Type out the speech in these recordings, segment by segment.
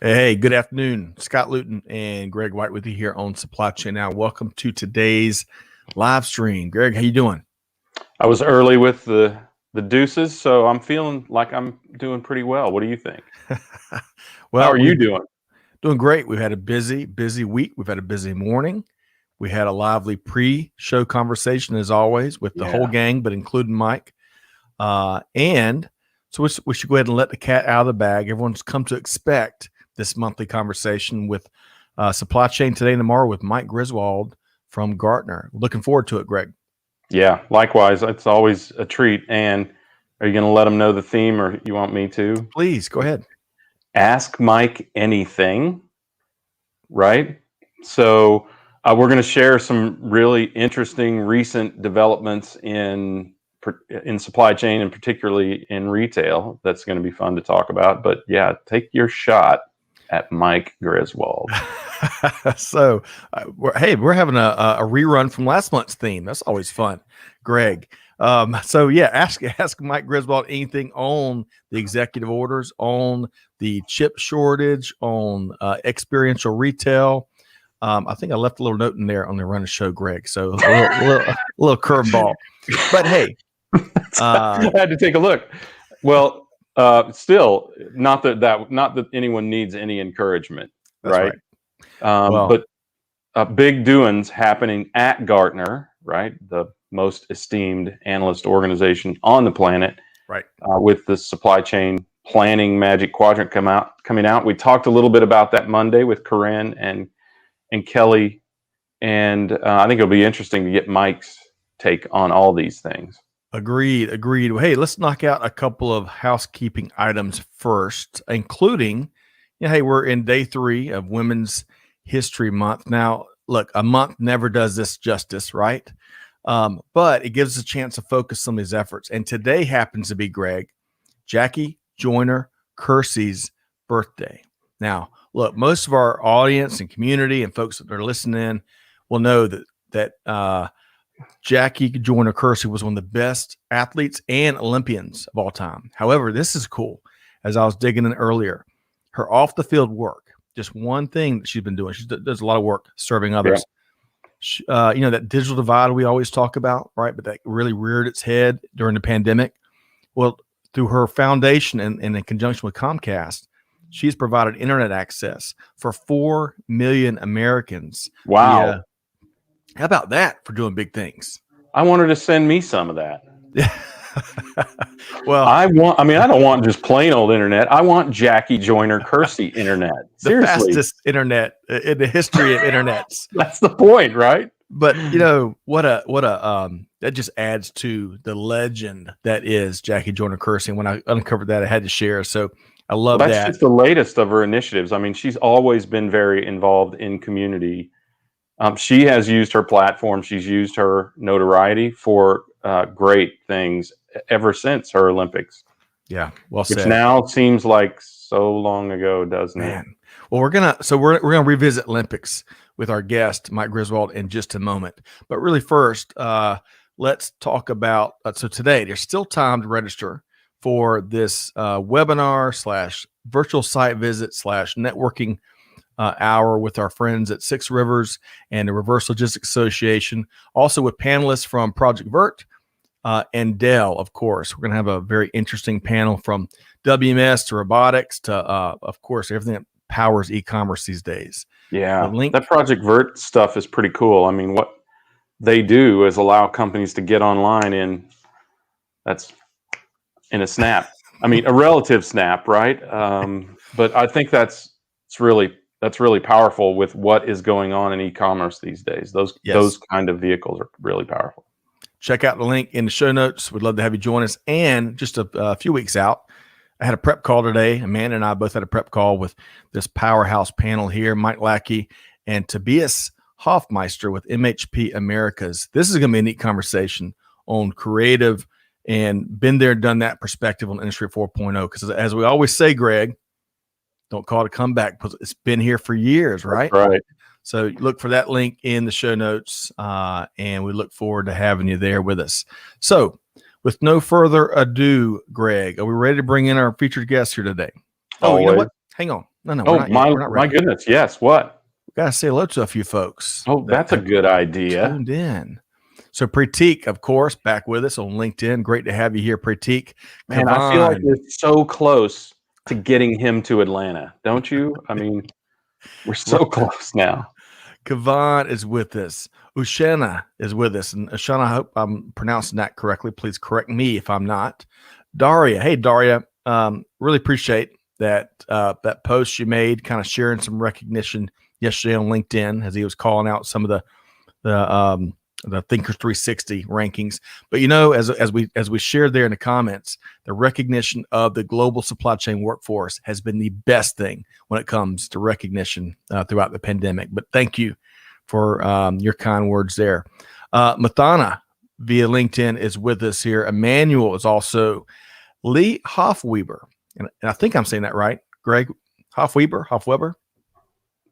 Hey, good afternoon. Scott Luton and Greg White with you here on Supply Chain Now. Welcome to today's live stream. Greg, how you doing? I was early with the deuces, so I'm feeling like I'm doing pretty well. What do you think? Well, how are you doing? Doing great. We've had a busy week. We've had a busy morning. We had a lively pre-show conversation as always with the whole gang, but including Mike. And so we should go ahead and let the cat out of the bag. Everyone's come to expect this monthly conversation with Supply Chain Today and Tomorrow with Mike Griswold from Gartner. Looking forward to it, Greg. Yeah, likewise. It's always a treat. And are you going to let them know the theme, or you want me to? Please, go ahead. Ask Mike anything, right? So we're going to share some really interesting recent developments in supply chain and particularly in retail. That's going to be fun to talk about. But yeah, take your shot at Mike Griswold. So, we're having a rerun from last month's theme. That's always fun, Greg. So yeah, ask Mike Griswold anything on the executive orders, on the chip shortage, on experiential retail. I think I left a little note in there on the run of show, Greg. So a little curveball, but hey, I had to take a look. Well, still not that anyone needs any encouragement, right? But big doings happening at Gartner, right? The most esteemed analyst organization on the planet, right? With the supply chain planning Magic Quadrant coming out. We talked a little bit about that Monday with Corinne and Kelly, and I think it'll be interesting to get Mike's take on all these things. Agreed. Hey, let's knock out a couple of housekeeping items first, including, hey, we're in day 3 of Women's History Month. Now, look, a month never does this justice, right? But it gives us a chance to focus on these efforts. And today happens to be, Greg, Jackie Joyner Kersey's birthday. Now, look, most of our audience and community and folks that are listening will know that Jackie Joyner Kersey was one of the best athletes and Olympians of all time. However, this is cool. As I was digging in earlier, her off the field work, just one thing that she's been doing. She does a lot of work serving others. Yeah. That digital divide we always talk about, right? But that really reared its head during the pandemic. Well, through her foundation and in conjunction with Comcast, she's provided internet access for 4 million Americans. Wow. How about that for doing big things? I want her to send me some of that. Well, I don't want just plain old internet. I want Jackie Joyner Kersey internet. Seriously. The fastest internet in the history of internets. That's the point, right? But that just adds to the legend that is Jackie Joyner Kersey. And when I uncovered that, I had to share. So I love that. That's just the latest of her initiatives. I mean, she's always been very involved in community. She has used her platform. She's used her notoriety for great things ever since her Olympics. Yeah, well said. Which now seems like so long ago, doesn't it? Well, we're gonna revisit Olympics with our guest Mike Griswold in just a moment. But really, first, let's talk about. So today, there's still time to register for this webinar / virtual site visit / networking hour with our friends at Six Rivers and the Reverse Logistics Association, also with panelists from Project Vert and Dell, of course. We're going to have a very interesting panel from WMS to robotics to, of course, everything that powers e-commerce these days. Yeah, that Project Vert stuff is pretty cool. I mean, what they do is allow companies to get online in a snap. I mean, a relative snap, right? But I think that's really powerful with what is going on in e-commerce these days. Those kind of vehicles are really powerful. Check out the link in the show notes. We'd love to have you join us. And just a few weeks out, I had a prep call today. Amanda and I both had a prep call with this powerhouse panel here, Mike Lackey and Tobias Hofmeister with MHP Americas. This is going to be a neat conversation on creative and been there, done that perspective on Industry 4.0. Because as we always say, Greg, don't call it a comeback because it's been here for years, right? That's right. So look for that link in the show notes, and we look forward to having you there with us. So with no further ado, Greg, are we ready to bring in our featured guest here today? Oh, you know what? Hang on. No, Oh, we're not yet. We're not my ready. goodness. Yes. What? We got to say hello to a few folks. Oh, that that's a have good idea. tuned in. So Pratik, of course, back with us on LinkedIn. Great to have you here, Pratik. Man, I feel like Kavan. we're so close to getting him to Atlanta, don't you? I mean, we're so close now. Kavan is with us. Ushana is with us. And Ushana, I hope I'm pronouncing that correctly. Please correct me if I'm not. Daria. Hey, Daria. Really appreciate that that post you made, kind of sharing some recognition yesterday on LinkedIn as he was calling out some of the Thinker 360 rankings. But as we shared there in the comments, the recognition of the global supply chain workforce has been the best thing when it comes to recognition throughout the pandemic. But thank you for your kind words there. Mathana via LinkedIn is with us here. Emmanuel is also. Lee Hofweber, and I think I'm saying that right. Greg Hofweber.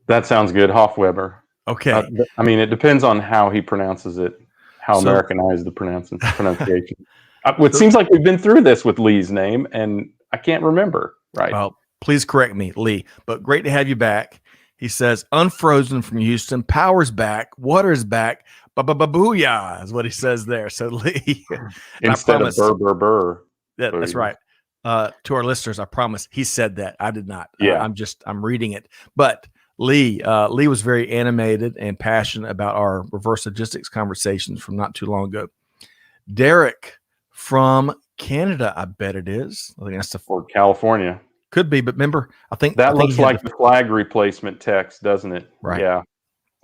That sounds good. Hofweber. Okay. I mean, it depends on how he pronounces it, how Americanized the pronunciation. It seems like we've been through this with Lee's name, and I can't remember. Right. Well, please correct me, Lee. But great to have you back. He says, unfrozen from Houston, power's back, water's back, booyah is what he says there. So Lee, Instead of burr. That's right. To our listeners, I promise he said that. I did not. Yeah. I'm reading it. But Lee was very animated and passionate about our reverse logistics conversations from not too long ago. Derek from Canada, I bet it is. I think that's or California. Could be, but remember, I think looks like the flag replacement text, doesn't it? Right. Yeah.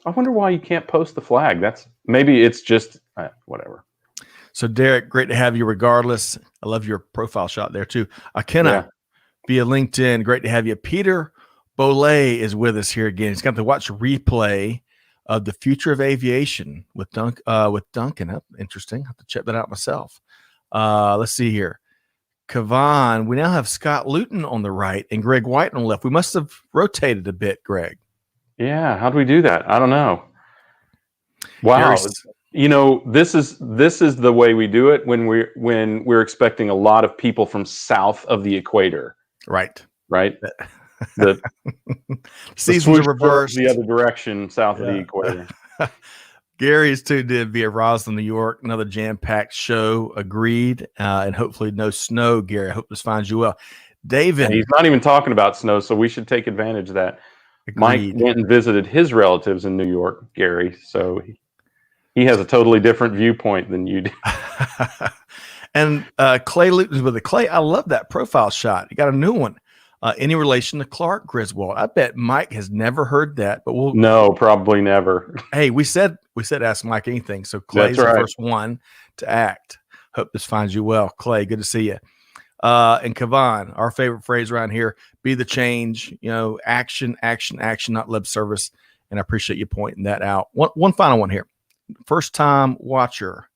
I wonder why you can't post the flag. Maybe it's just whatever. So Derek, great to have you regardless. I love your profile shot there too. Akena via LinkedIn, great to have you. Peter Bolay is with us here again. He's got to watch a replay of the future of aviation with Duncan. Interesting. I have to check that out myself. Let's see here. Kavan, we now have Scott Luton on the right and Greg White on the left. We must have rotated a bit, Greg. Yeah, how do we do that? I don't know. Wow. This is the way we do it when we're expecting a lot of people from south of the equator. Right. The seasons are reversed the other direction south of the equator. Gary is tuned in via Roslyn, New York. Another jam-packed show. Agreed. And hopefully no snow, Gary. I hope this finds you well. David. And he's not even talking about snow, so we should take advantage of that. Agreed. Mike went and visited his relatives in New York, Gary. So he has a totally different viewpoint than you do. And Clay Luton's with it. Clay, I love that profile shot. You got a new one. Any relation to Clark Griswold? I bet Mike has never heard that, but no, probably never. Hey, we said ask Mike anything. So Clay's the first one to act. Hope this finds you well. Clay, good to see you. And Kavan, our favorite phrase around here, be the change, action, not lip service. And I appreciate you pointing that out. One final one here. First time watcher,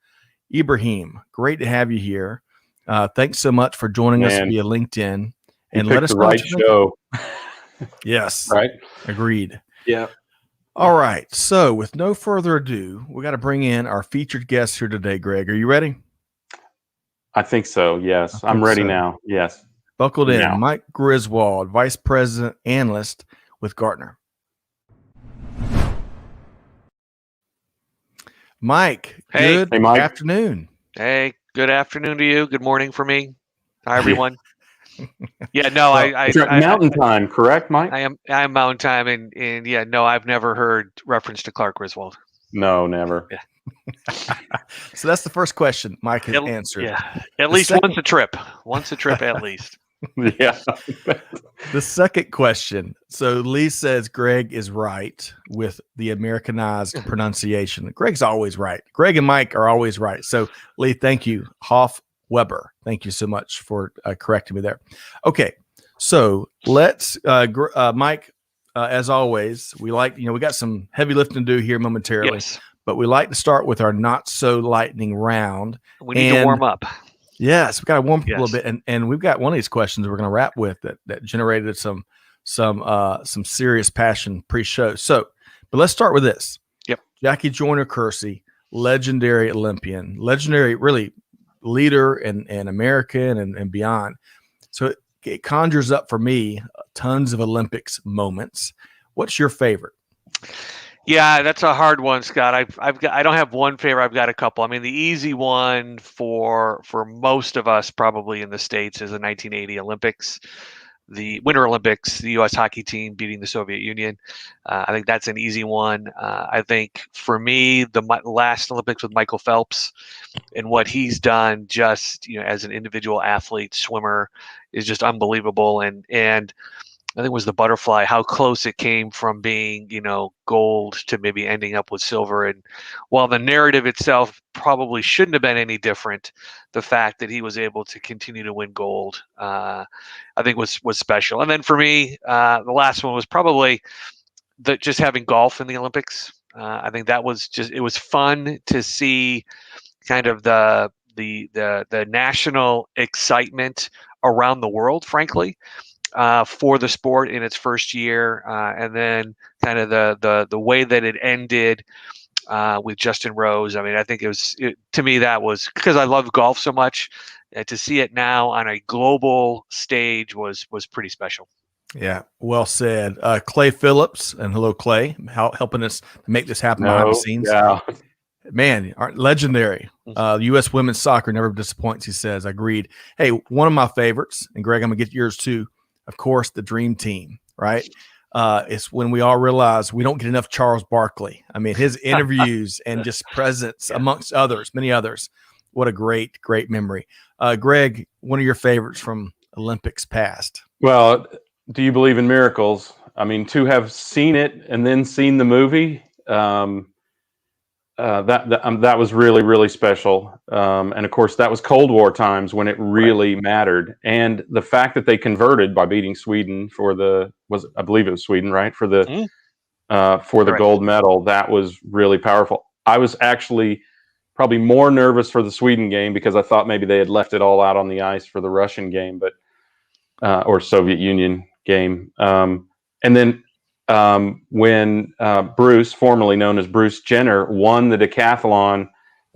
Ibrahim, great to have you here. Thanks so much for joining us via LinkedIn. And let us know. Right show. Yes. Right. Agreed. Yeah. All right. So with no further ado, we got to bring in our featured guest here today, Greg. Are you ready? I think so. Yes. I'm ready now. Yes. Buckled in. Now. Mike Griswold, Vice President Analyst with Gartner. Mike, hey, good Mike. Afternoon. Hey, good afternoon to you. Good morning for me. Hi, everyone. Yeah, no, it's mountain time, correct, Mike? I'm mountain time, and yeah, no, I've never heard reference to Clark Griswold. No, never. Yeah. So that's the first question Mike has answered. Yeah, at least once a trip at least. Yeah. The second question. So Lee says Greg is right with the Americanized pronunciation. Greg's always right. Greg and Mike are always right. So Lee, thank you. Weber. Thank you so much for correcting me there. Okay. So let's, Mike, as always, we got some heavy lifting to do here momentarily, but we like to start with our not so lightning round. We need to warm up. Yes, we got to warm up a little bit, and we've got one of these questions we're going to wrap with that generated some serious passion pre-show. So, but let's start with this. Yep. Jackie Joyner-Kersee, legendary Olympian, legendary really leader and American and beyond. So it conjures up for me tons of Olympics moments. What's your favorite? Yeah, that's a hard one, Scott. I don't have one favorite. I've got a couple. I mean, the easy one for most of us probably in the States is the 1980 Olympics, the Winter Olympics, the U.S. hockey team beating the Soviet Union. I think that's an easy one. I think for me, the last Olympics with Michael Phelps and what he's done, just as an individual athlete, swimmer, is just unbelievable. And I think it was the butterfly, how close it came from being, gold to maybe ending up with silver. And while the narrative itself probably shouldn't have been any different, the fact that he was able to continue to win gold, I think was special. And then for me, the last one was probably just having golf in the Olympics. I think that was it was fun to see kind of the national excitement around the world, frankly. For the sport in its first year, and then kind of the way that it ended with Justin Rose. I mean, I think to me that was because I love golf so much. To see it now on a global stage was pretty special. Yeah, well said. Clay Phillips, and hello, Clay, helping us make this happen behind the scenes. Yeah. Man, legendary. U.S. women's soccer never disappoints, he says. Agreed. Hey, one of my favorites, and Greg, I'm going to get yours too. Of course, the dream team, right? It's when we all realize we don't get enough Charles Barkley. I mean, his interviews and just presence amongst others, many others. What a great, great memory. Greg, one of your favorites from Olympics past. Well, do you believe in miracles? I mean, to have seen it and then seen the movie, that was really, really special. And of course, that was Cold War times when it really mattered. And the fact that they converted by beating Sweden I believe it was Sweden, right? For the gold medal, that was really powerful. I was actually probably more nervous for the Sweden game because I thought maybe they had left it all out on the ice for the Russian game, or Soviet Union game. And then when Bruce, formerly known as Bruce Jenner, won the decathlon,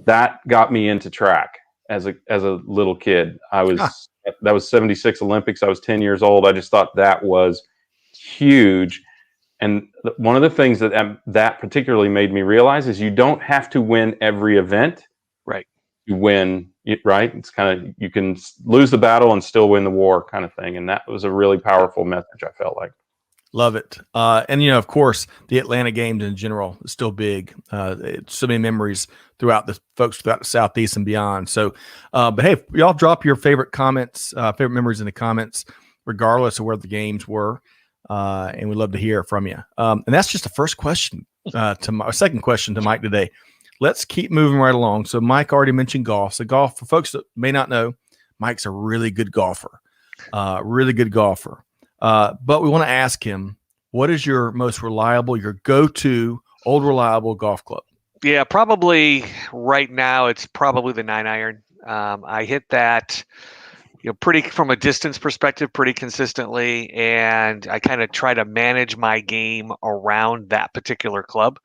that got me into track as a little kid. That was 76 Olympics. I was 10 years old. I just thought that was huge. And one of the things that particularly made me realize is you don't have to win every event. Right. You win it, right? It's kind of, you can lose the battle and still win the war kind of thing. And that was a really powerful message, I felt like. Love it. And, of course, the Atlanta games in general is still big. So many memories throughout the folks throughout the Southeast and beyond. So, but hey, y'all drop your favorite comments, favorite memories in the comments, regardless of where the games were. And we'd love to hear from you. And that's just the first question second question to Mike today. Let's keep moving right along. So Mike already mentioned golf. So golf, for folks that may not know, Mike's a really good golfer. But we want to ask him, what is your most reliable, your go-to old reliable golf club? Yeah, probably right now it's probably the 9-iron. I hit that, pretty from a distance perspective, pretty consistently, and I kind of try to manage my game around that particular club,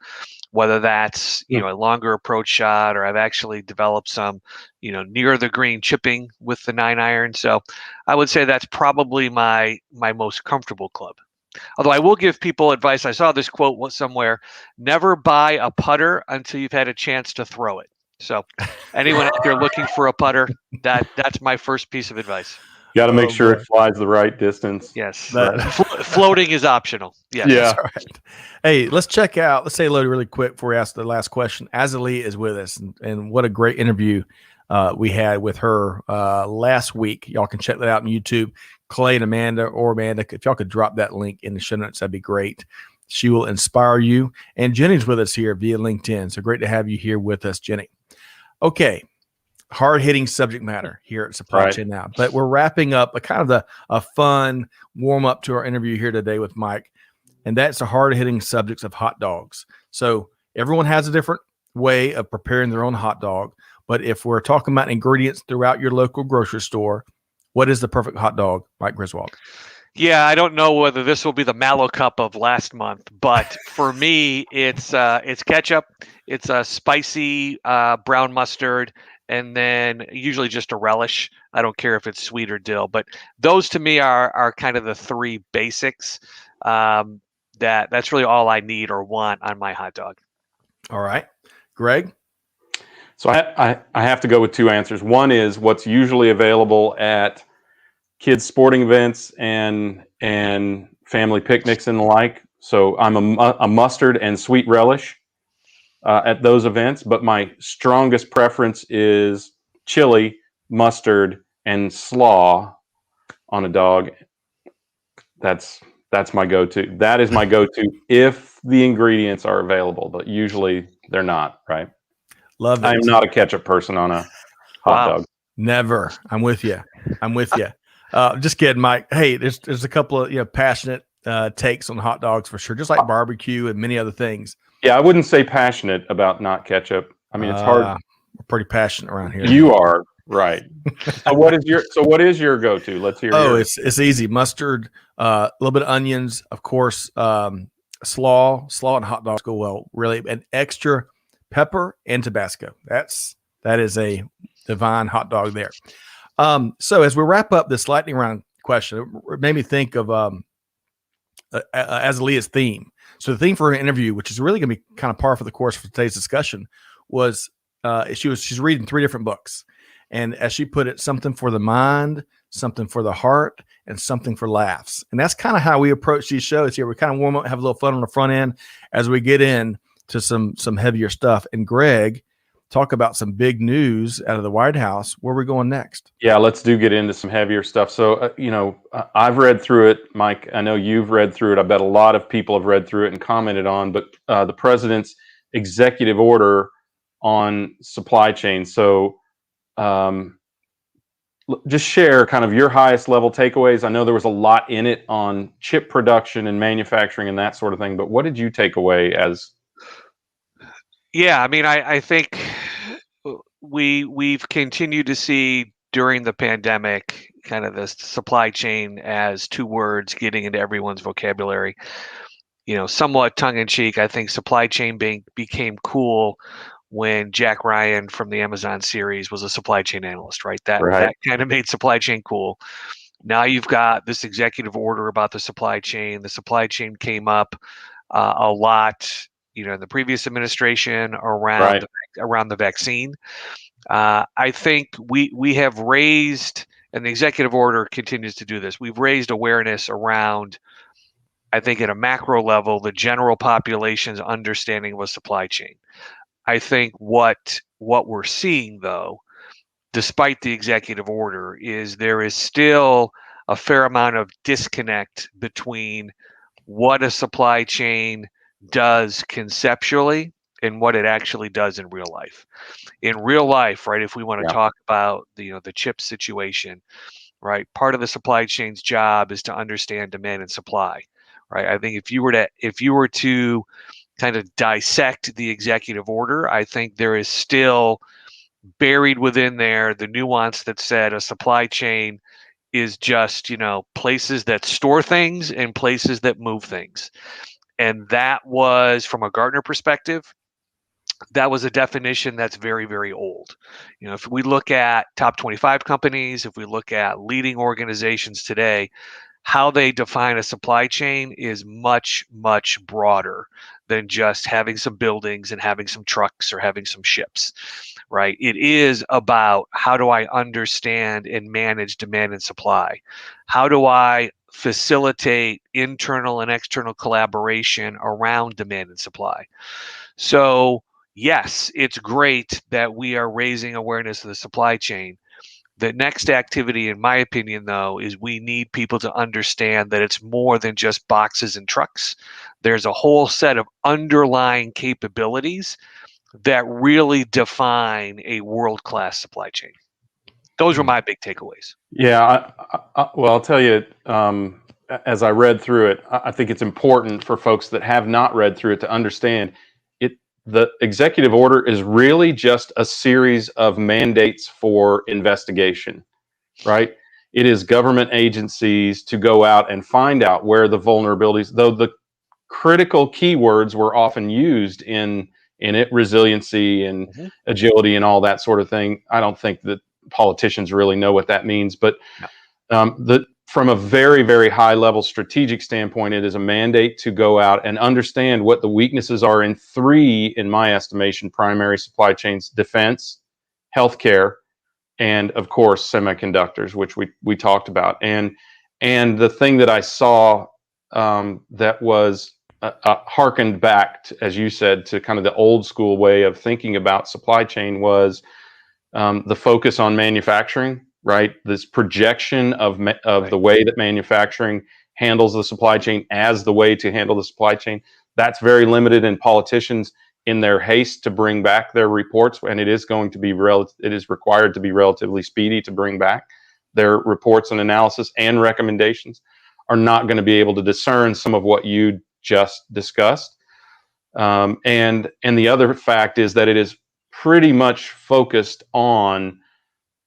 whether that's a longer approach shot, or I've actually developed some near the green chipping with the 9-iron. So I would say that's probably my most comfortable club. Although I will give people advice. I saw this quote somewhere: never buy a putter until you've had a chance to throw it. So anyone out there looking for a putter, that's my first piece of advice. You got to make sure it flies the right distance. Yes. Floating is optional. Yes. Yeah. That's right. Hey, let's say hello really quick before we ask the last question. Azalee is with us, and what a great interview we had with her last week. Y'all can check that out on YouTube. Clay and Amanda, if y'all could drop that link in the show notes, that'd be great. She will inspire you. And Jenny's with us here via LinkedIn. So great to have you here with us, Jenny. Okay. Hard-hitting subject matter here at Supply Chain Now. But we're wrapping up a fun warm-up to our interview here today with Mike, and that's the hard-hitting subjects of hot dogs. So everyone has a different way of preparing their own hot dog, but if we're talking about ingredients throughout your local grocery store, what is the perfect hot dog, Mike Griswold? Yeah, I don't know whether this will be the Mallow Cup of last month, but for me, it's ketchup, it's a spicy brown mustard, and then usually just a relish. I don't care if it's sweet or dill. But those to me are kind of the three basics. That's really all I need or want on my hot dog. All right, Greg. So I have to go with two answers. One is what's usually available at kids' sporting events and family picnics and the like. So I'm a mustard and sweet relish at those events, but my strongest preference is chili, mustard, and slaw on a dog. That's my go-to. That is my go-to if the ingredients are available, but usually they're not, right? Love it. I'm not a ketchup person on a hot dog. Never. I'm with you. Just kidding, Mike. Hey, there's a couple of passionate takes on hot dogs for sure, just like barbecue and many other things. Yeah, I wouldn't say passionate about not ketchup. I mean, it's hard. We're pretty passionate around here. You are, right. So what is your go-to? Let's hear. It's easy. Mustard, a little bit of onions, of course. Slaw and hot dogs go well, really, and extra pepper and Tabasco. That is a divine hot dog there. So as we wrap up this lightning round question, it made me think of Azalea's theme. So the theme for her interview, which is really going to be kind of par for the course for today's discussion, was she's reading 3 different books, and as she put it, something for the mind, something for the heart, and something for laughs. And that's kind of how we approach these shows here. We kind of warm up, have a little fun on the front end as we get in to some heavier stuff. And Greg, talk about some big news out of the White House. Where are we going next? Yeah, let's get into some heavier stuff. So, I've read through it, Mike. I know you've read through it. I bet a lot of people have read through it and commented on, but the president's executive order on supply chain. So, just share kind of your highest level takeaways. I know there was a lot in it on chip production and manufacturing and that sort of thing, but what did you take away as? Yeah, I mean, I think we've continued to see during the pandemic kind of this supply chain as 2 words getting into everyone's vocabulary. Somewhat tongue in cheek, I think supply chain became cool when Jack Ryan from the Amazon series was a supply chain analyst, right? That kind of made supply chain cool. Now you've got this executive order about the supply chain. The supply chain came up a lot, in the previous administration around the vaccine. I think we have raised, and the executive order continues to do this. We've raised awareness around, I think, at a macro level, the general population's understanding of a supply chain. I think what we're seeing, though, despite the executive order, is there is still a fair amount of disconnect between what a supply chain does conceptually and what it actually does in real life. In real life, right, if we want to talk about the chip situation, right, part of the supply chain's job is to understand demand and supply, right? I think if you were to kind of dissect the executive order, I think there is still buried within there the nuance that said a supply chain is just, places that store things and places that move things. And that was, from a Gartner perspective, that was a definition that's very, very old. If we look at top 25 companies, if we look at leading organizations today, how they define a supply chain is much, much broader than just having some buildings and having some trucks or having some ships, right? It is about, how do I understand and manage demand and supply? How do I facilitate internal and external collaboration around demand and supply? So yes, it's great that we are raising awareness of the supply chain. The next activity, in my opinion, though, is we need people to understand that it's more than just boxes and trucks. There's a whole set of underlying capabilities that really define a world-class supply chain. Those were my big takeaways. Yeah, well, I'll tell you, as I read through it, I think it's important for folks that have not read through it to understand it. The executive order is really just a series of mandates for investigation, right? It is government agencies to go out and find out where the vulnerabilities, though the critical keywords were often used in it, resiliency and agility and all that sort of thing. I don't think that politicians really know what that means. But from a very, very high level strategic standpoint, it is a mandate to go out and understand what the weaknesses are in 3, in my estimation, primary supply chains: defense, healthcare, and of course semiconductors, which we talked about. And the thing that I saw that was harkened back, as you said, to kind of the old school way of thinking about supply chain was the focus on manufacturing, right? This projection of the way that manufacturing handles the supply chain as the way to handle the supply chain. That's very limited in politicians in their haste to bring back their reports, and it is going to be it is required to be relatively speedy to bring back their reports and analysis and recommendations, are not going to be able to discern some of what you just discussed. And the other fact is that it is pretty much focused on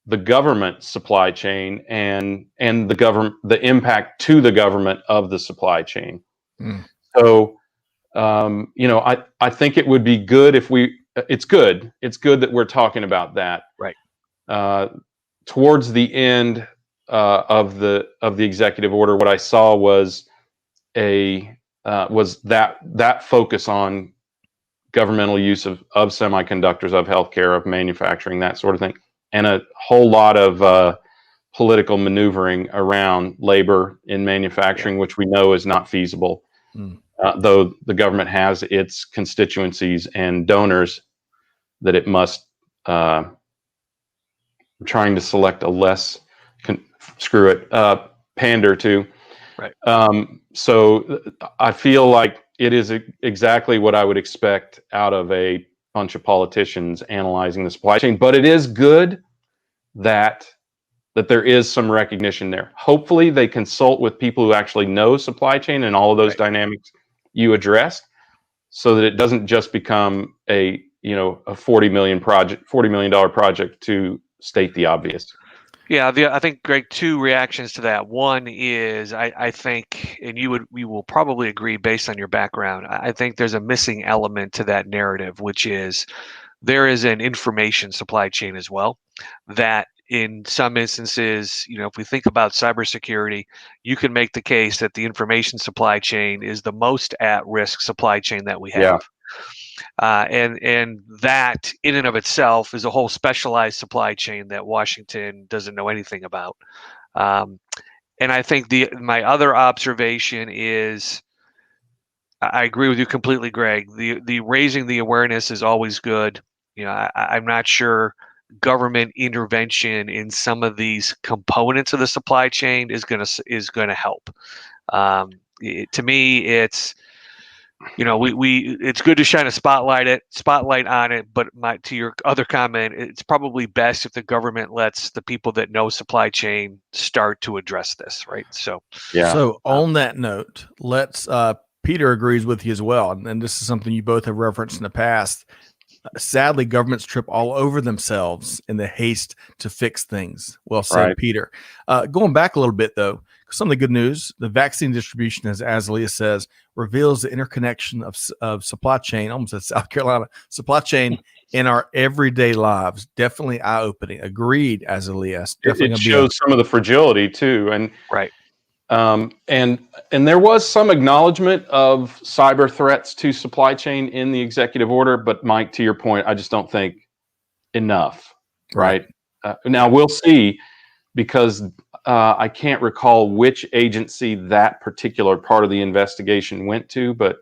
the government supply chain and the impact to the government of the supply chain. So I think it would be good if it's good that we're talking about that. Right. Towards the end of the executive order, what I saw was that focus on governmental use of semiconductors, of healthcare, of manufacturing, that sort of thing, and a whole lot of political maneuvering around labor in manufacturing, which we know is not feasible. Though the government has its constituencies and donors that it must trying to select a less pander to. Right. So I feel like it is exactly what I would expect out of a bunch of politicians analyzing the supply chain. But it is good that there is some recognition there. Hopefully they consult with people who actually know supply chain and all of those dynamics you addressed, so that it doesn't just become a $40 million project to state the obvious. Yeah, I think, Greg, 2 reactions to that. One is I think, and we will probably agree based on your background, I think there's a missing element to that narrative, which is there is an information supply chain as well that in some instances, if we think about cybersecurity, you can make the case that the information supply chain is the most at-risk supply chain that we have. And that in and of itself is a whole specialized supply chain that Washington doesn't know anything about. And I think my other observation is, I agree with you completely, Greg. The raising the awareness is always good. I'm not sure government intervention in some of these components of the supply chain is going to help. To me, it's it's good to shine a spotlight on it, but to your other comment, it's probably best if the government lets the people that know supply chain start to address this, right? So on that note, let's Peter agrees with you as well, and this is something you both have referenced in the past. Sadly, governments trip all over themselves in the haste to fix things. Well said, Peter. Going back a little bit, though, some of the good news: the vaccine distribution, as Leah says, reveals the interconnection of supply chain, almost at South Carolina, supply chain in our everyday lives. Definitely eye-opening. Agreed, Azalea. It shows some of the fragility too, and and there was some acknowledgement of cyber threats to supply chain in the executive order, but Mike, to your point, I just don't think enough. Right. Now we'll see, because I can't recall which agency that particular part of the investigation went to, but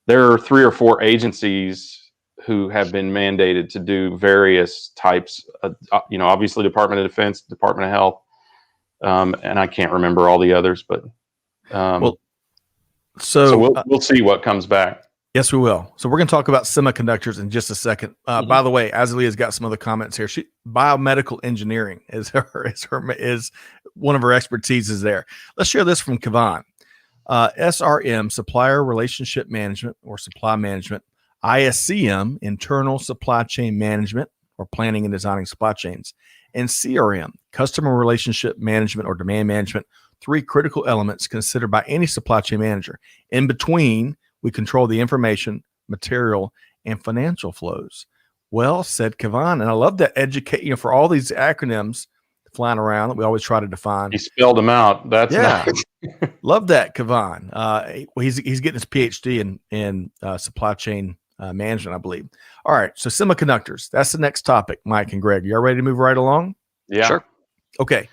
there are 3 or 4 agencies who have been mandated to do various types of, obviously Department of Defense, Department of Health, and I can't remember all the others, but we'll see what comes back. Yes, we will. So we're going to talk about semiconductors in just a second. By the way, Azalea's got some other comments here. Biomedical engineering is one of her expertise there. Let's share this from Kavan. SRM, Supplier Relationship Management or Supply Management. ISCM, Internal Supply Chain Management or Planning and Designing Supply Chains. And CRM, Customer Relationship Management or Demand Management. 3 critical elements considered by any supply chain manager. In between, we control the information, material, and financial flows. Well said, Kavan. And I love that for all these acronyms flying around that we always try to define. He spelled them out. That's nice. Love that, Kavan. He's getting his PhD in supply chain management, I believe. All right, so semiconductors. That's the next topic, Mike and Greg. You all ready to move right along? Yeah. Sure. Okay.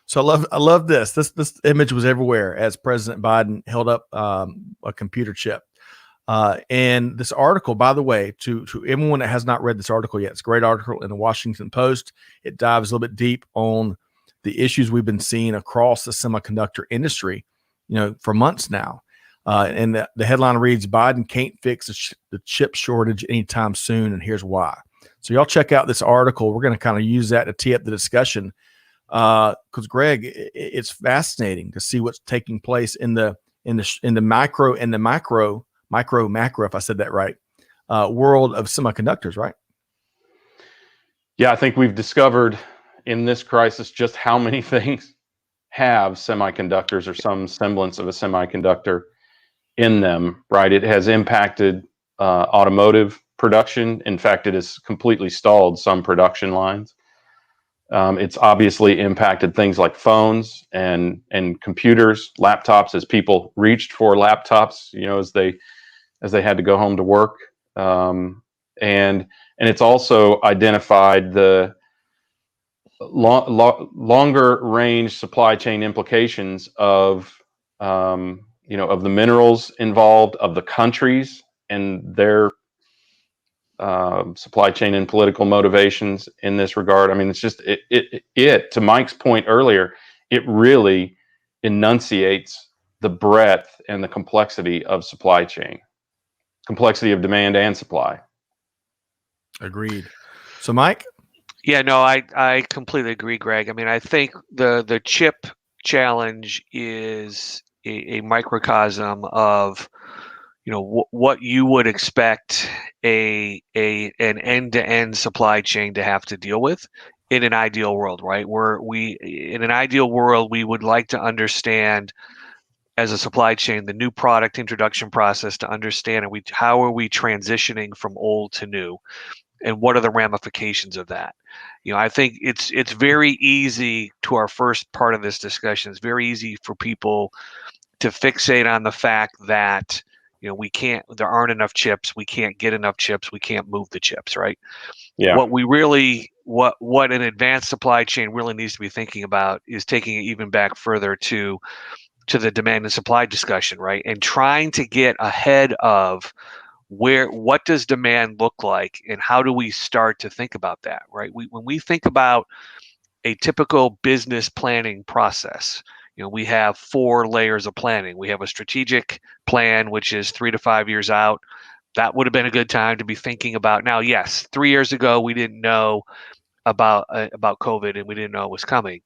So I love this. This image was everywhere as President Biden held up a computer chip. And this article, by the way, to everyone that has not read this article yet, it's a great article in the Washington Post. It dives a little bit deep on the issues we've been seeing across the semiconductor industry, for months now. And the headline reads, Biden can't fix the chip shortage anytime soon, and here's why. So y'all check out this article. We're going to kind of use that to tee up the discussion. Because Greg, it's fascinating to see what's taking place in the micro and the macro, if I said that right, world of semiconductors, right? Yeah, I think we've discovered in this crisis just how many things have semiconductors or some semblance of a semiconductor in them, right? It has impacted automotive production. In fact, it has completely stalled some production lines. It's obviously impacted things like phones and computers, laptops, as people reached for laptops, as they had to go home to work. And it's also identified the longer range supply chain implications of the minerals involved, of the countries and their supply chain and political motivations in this regard. I mean, it's just it to Mike's point earlier, it really enunciates the breadth and the complexity of supply chain, complexity of demand and supply. Agreed. So, Mike? Yeah, no, I completely agree, Greg. I mean, I think the chip challenge is a microcosm of what you would expect an end-to-end supply chain to have to deal with in an ideal world, right? In an ideal world, we would like to understand as a supply chain the new product introduction process, to understand how are we transitioning from old to new, and what are the ramifications of that. I think it's very easy, to our first part of this discussion, it's very easy for people to fixate on the fact that there aren't enough chips, we can't get enough chips, we can't move the chips, right? Yeah. What an advanced supply chain really needs to be thinking about is taking it even back further to the demand and supply discussion, right? And trying to get ahead of what does demand look like, and how do we start to think about that, right? When we think about a typical business planning process, we have 4 layers of planning. We have a strategic plan, which is 3 to 5 years out. That would have been a good time to be thinking about. Now, yes, 3 years ago, we didn't know about COVID, and we didn't know it was coming.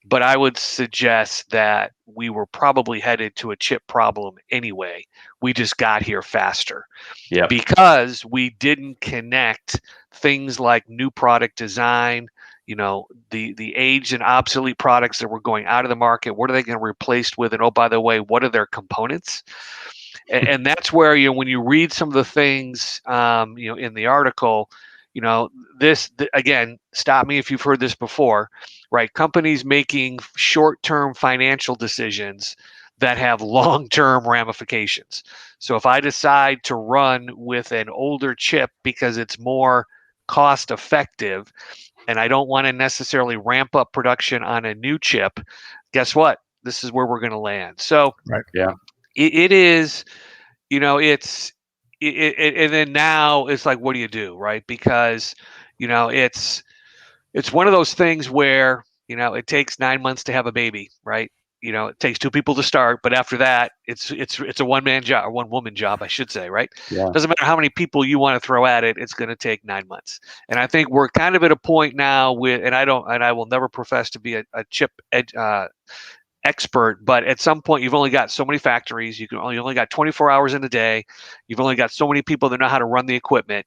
But I would suggest that we were probably headed to a chip problem anyway. We just got here faster. Yeah. Because we didn't connect things like new product design, the aged and obsolete products that were going out of the market. What are they going to replace with? And oh, by the way, what are their components? And that's where, when you read some of the things, in the article, again, stop me if you've heard this before, right? Companies making short-term financial decisions that have long-term ramifications. So if I decide to run with an older chip because it's more cost-effective, and I don't want to necessarily ramp up production on a new chip, guess what? This is where we're going to land. So right. Yeah, it is, and then now it's like, what do you do, right? Because, it's one of those things where, it takes 9 months to have a baby, right? It takes 2 people to start, but after that, it's a one-man job, or one-woman job, I should say, right? yeah. Doesn't matter how many people you want to throw at it, it's going to take 9 months. And I think we're kind of at a point now and I will never profess to be a chip expert, but at some point you've only got so many factories, you only got 24 hours in a day, you've only got so many people that know how to run the equipment,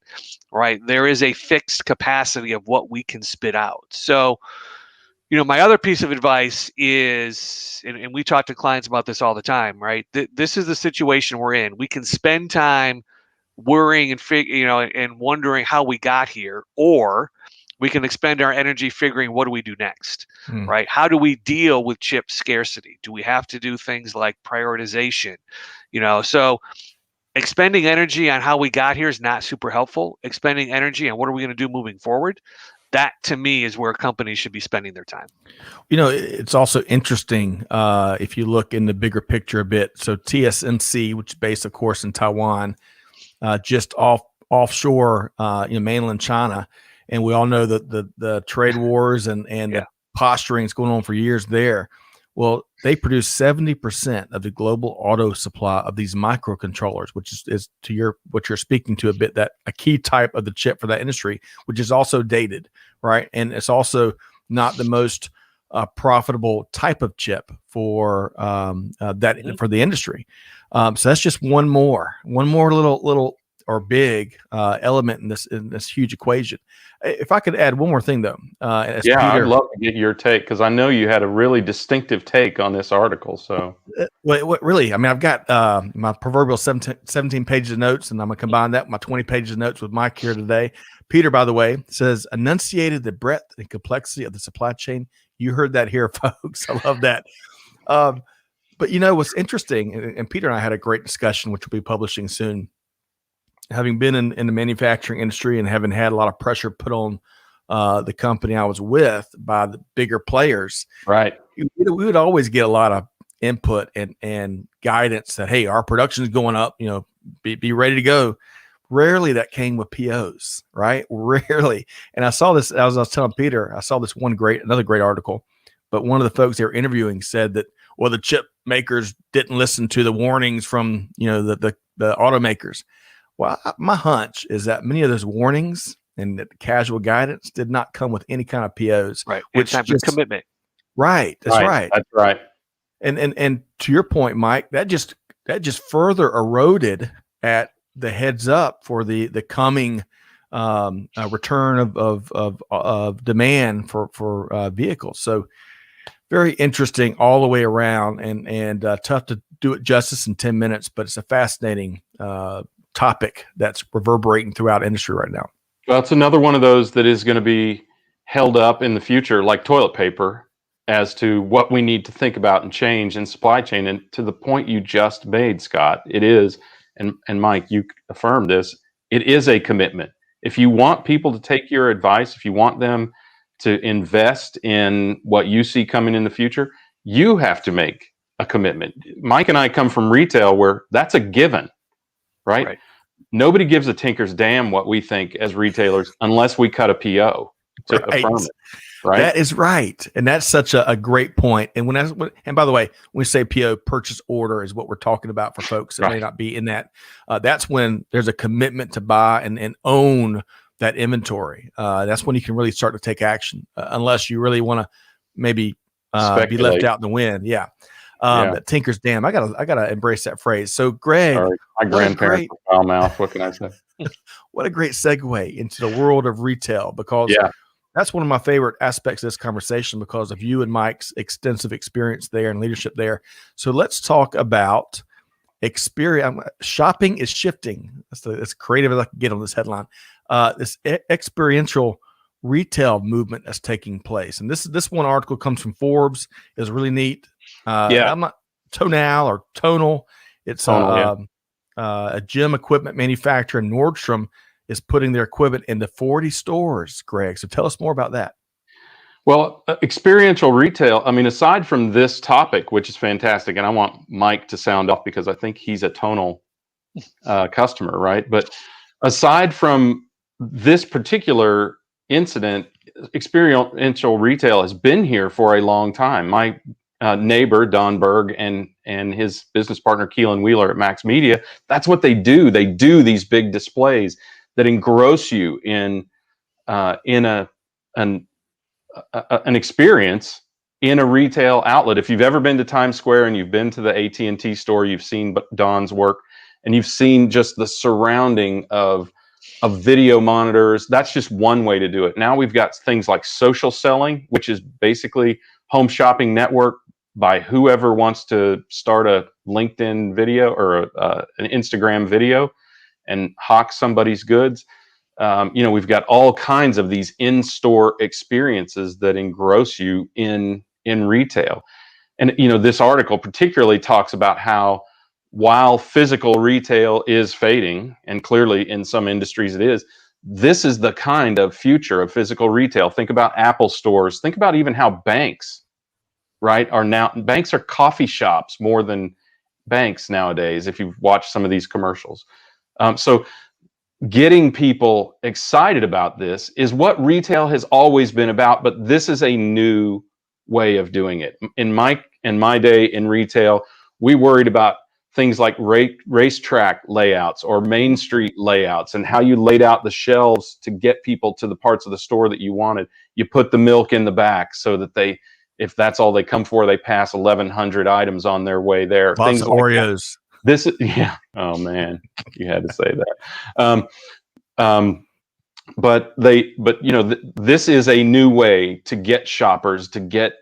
right? There is a fixed capacity of what we can spit out. So my other piece of advice is, and we talk to clients about this all the time, right? This is the situation we're in. We can spend time worrying and wondering how we got here, or we can expend our energy figuring what do we do next, right? How do we deal with chip scarcity? Do we have to do things like prioritization? So expending energy on how we got here is not super helpful. Expending energy on what are we going to do moving forward, that to me is where companies should be spending their time. It's also interesting if you look in the bigger picture a bit. So TSMC, which is based, of course, in Taiwan, just offshore, mainland China, and we all know that the trade wars and the posturing is going on for years there. Well, they produce 70% of the global auto supply of these microcontrollers, which is to what you're speaking to a bit, that a key type of the chip for that industry, which is also dated, right? And it's also not the most profitable type of chip for for the industry. So that's just one more little or big element in this huge equation. If I could add one more thing, though, Peter, I'd love to get your take, because I know you had a really distinctive take on this article. So, really, I mean, I've got my proverbial 17 pages of notes, and I'm going to combine that with my 20 pages of notes with Mike here today. Peter, by the way, says enunciated the breadth and complexity of the supply chain. You heard that here, folks. I love that. But what's interesting, and Peter and I had a great discussion, which we'll be publishing soon. Having been in the manufacturing industry and having had a lot of pressure put on the company I was with by the bigger players, right? We would always get a lot of input and guidance that, hey, our production is going up, be ready to go. Rarely that came with POs, right? Rarely. And I saw this, as I was telling Peter, I saw this another great article, but one of the folks they were interviewing said that, well, the chip makers didn't listen to the warnings from, the automakers. Well, my hunch is that many of those warnings and the casual guidance did not come with any kind of POs, right? Which just commitment, right? That's right. That's right. And to your point, Mike, that just further eroded at the heads up for the coming return of demand for vehicles. So very interesting all the way around, and tough to do it justice in 10 minutes, but it's a fascinating topic that's reverberating throughout industry right now. Well, it's another one of those that is going to be held up in the future like toilet paper as to what we need to think about and change in supply chain. And to the point you just made, Scott, it is, and Mike, you affirmed this, it is a commitment. If you want people to take your advice, if you want them to invest in what you see coming in the future, you have to make a commitment. Mike and I come from retail where that's a given. Right? Nobody gives a tinker's damn what we think as retailers unless we cut a PO to affirm it. Right? That is right, and that's such a great point. And and by the way, when we say PO, purchase order is what we're talking about for folks that may not be in that. That's when there's a commitment to buy and own that inventory. That's when you can really start to take action, unless you really want to maybe be left out in the wind. Yeah. That tinker's damn. I gotta embrace that phrase. So, Greg, sorry, my grandparents were foul mouth. What can I say? What a great segue into the world of retail, because that's one of my favorite aspects of this conversation because of you and Mike's extensive experience there and leadership there. So let's talk about experience. Shopping is shifting. That's creative as I can get on this headline. This experiential retail movement that's taking place, and this one article comes from Forbes. Is really neat. I'm not tonal. It's a gym equipment manufacturer, Nordstrom, is putting their equipment into 40 stores, Greg. So tell us more about that. Well, experiential retail, I mean, aside from this topic, which is fantastic, and I want Mike to sound off because I think he's a tonal customer, right? But aside from this particular incident, experiential retail has been here for a long time. My neighbor, Don Berg, and his business partner, Keelan Wheeler at Max Media, that's what they do. They do these big displays that engross you in an experience in a retail outlet. If you've ever been to Times Square and you've been to the AT&T store, you've seen Don's work, and you've seen just the surrounding of video monitors. That's just one way to do it. Now we've got things like social selling, which is basically home shopping network by whoever wants to start a LinkedIn video or an Instagram video. and hawk somebody's goods. We've got all kinds of these in-store experiences that engross you in retail. And this article particularly talks about how, while physical retail is fading, and clearly in some industries it is, this is the kind of future of physical retail. Think about Apple stores. Think about even how banks, right, banks are coffee shops more than banks nowadays, if you've watched some of these commercials. So getting people excited about this is what retail has always been about, but this is a new way of doing it. In my day in retail, we worried about things like racetrack layouts or Main Street layouts, and how you laid out the shelves to get people to the parts of the store that you wanted. You put the milk in the back so that if that's all they come for, they pass 1,100 items on their way there. Lots of Oreos. This is, yeah. Oh man, you had to say that. This is a new way to get shoppers, to get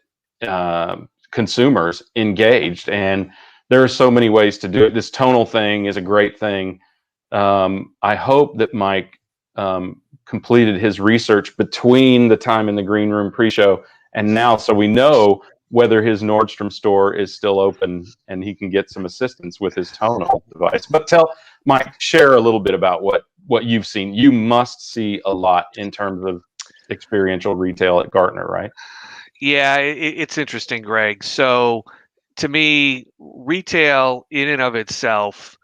consumers engaged, and there are so many ways to do it. This tonal thing is a great thing. I hope that Mike completed his research between the time in the green room pre-show and now, so we know whether his Nordstrom store is still open and he can get some assistance with his tonal device. But Mike, share a little bit about what you've seen. You must see a lot in terms of experiential retail at Gartner, right? Yeah, it's interesting, Greg. So to me, retail in and of itself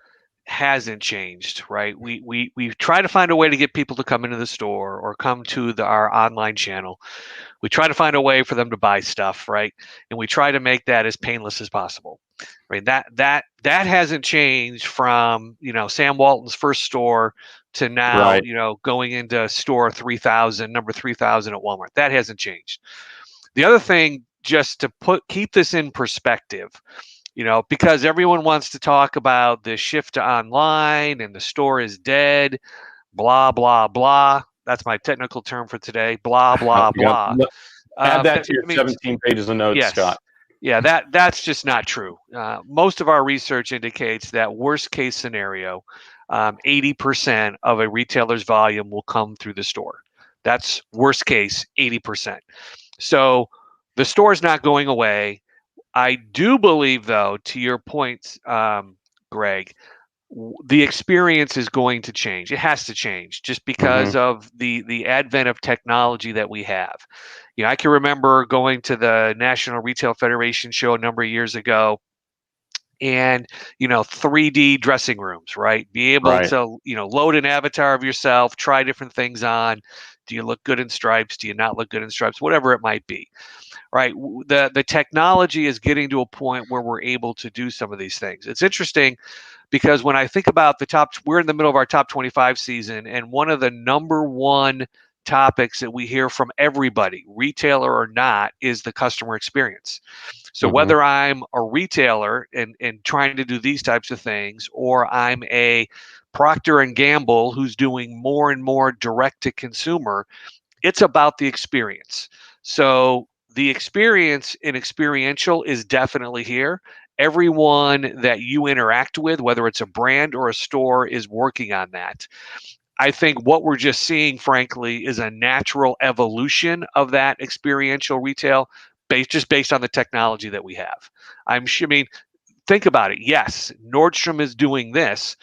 hasn't changed, right? We try to find a way to get people to come into the store or come to our online channel. We try to find a way for them to buy stuff, right? And we try to make that as painless as possible, right? That hasn't changed from Sam Walton's first store to now, right, going into store 3,000, number 3,000 at Walmart. That hasn't changed. The other thing, just to keep this in perspective, because everyone wants to talk about the shift to online and the store is dead, blah, blah, blah. That's my technical term for today. Blah, blah, blah. Add that to your 17 pages of notes, yes, Scott. Yeah, that's just not true. Most of our research indicates that worst case scenario, 80% of a retailer's volume will come through the store. That's worst case, 80%. So the store is not going away. I do believe, though, to your point, Greg, the experience is going to change. It has to change just because of the advent of technology that we have. I can remember going to the National Retail Federation show a number of years ago, and 3D dressing rooms, right? Be able to load an avatar of yourself, try different things on. Do you look good in stripes? Do you not look good in stripes? Whatever it might be. Right. The technology is getting to a point where we're able to do some of these things. It's interesting because when I think about we're in the middle of our top 25 season, and one of the number one topics that we hear from everybody, retailer or not, is the customer experience. So whether I'm a retailer and trying to do these types of things, or I'm a Procter & Gamble who's doing more and more direct to consumer, it's about the experience. So the experience in experiential is definitely here. Everyone that you interact with, whether it's a brand or a store, is working on that. I think what we're just seeing, frankly, is a natural evolution of that experiential retail based on the technology that we have. Think about it. Yes, Nordstrom is doing this,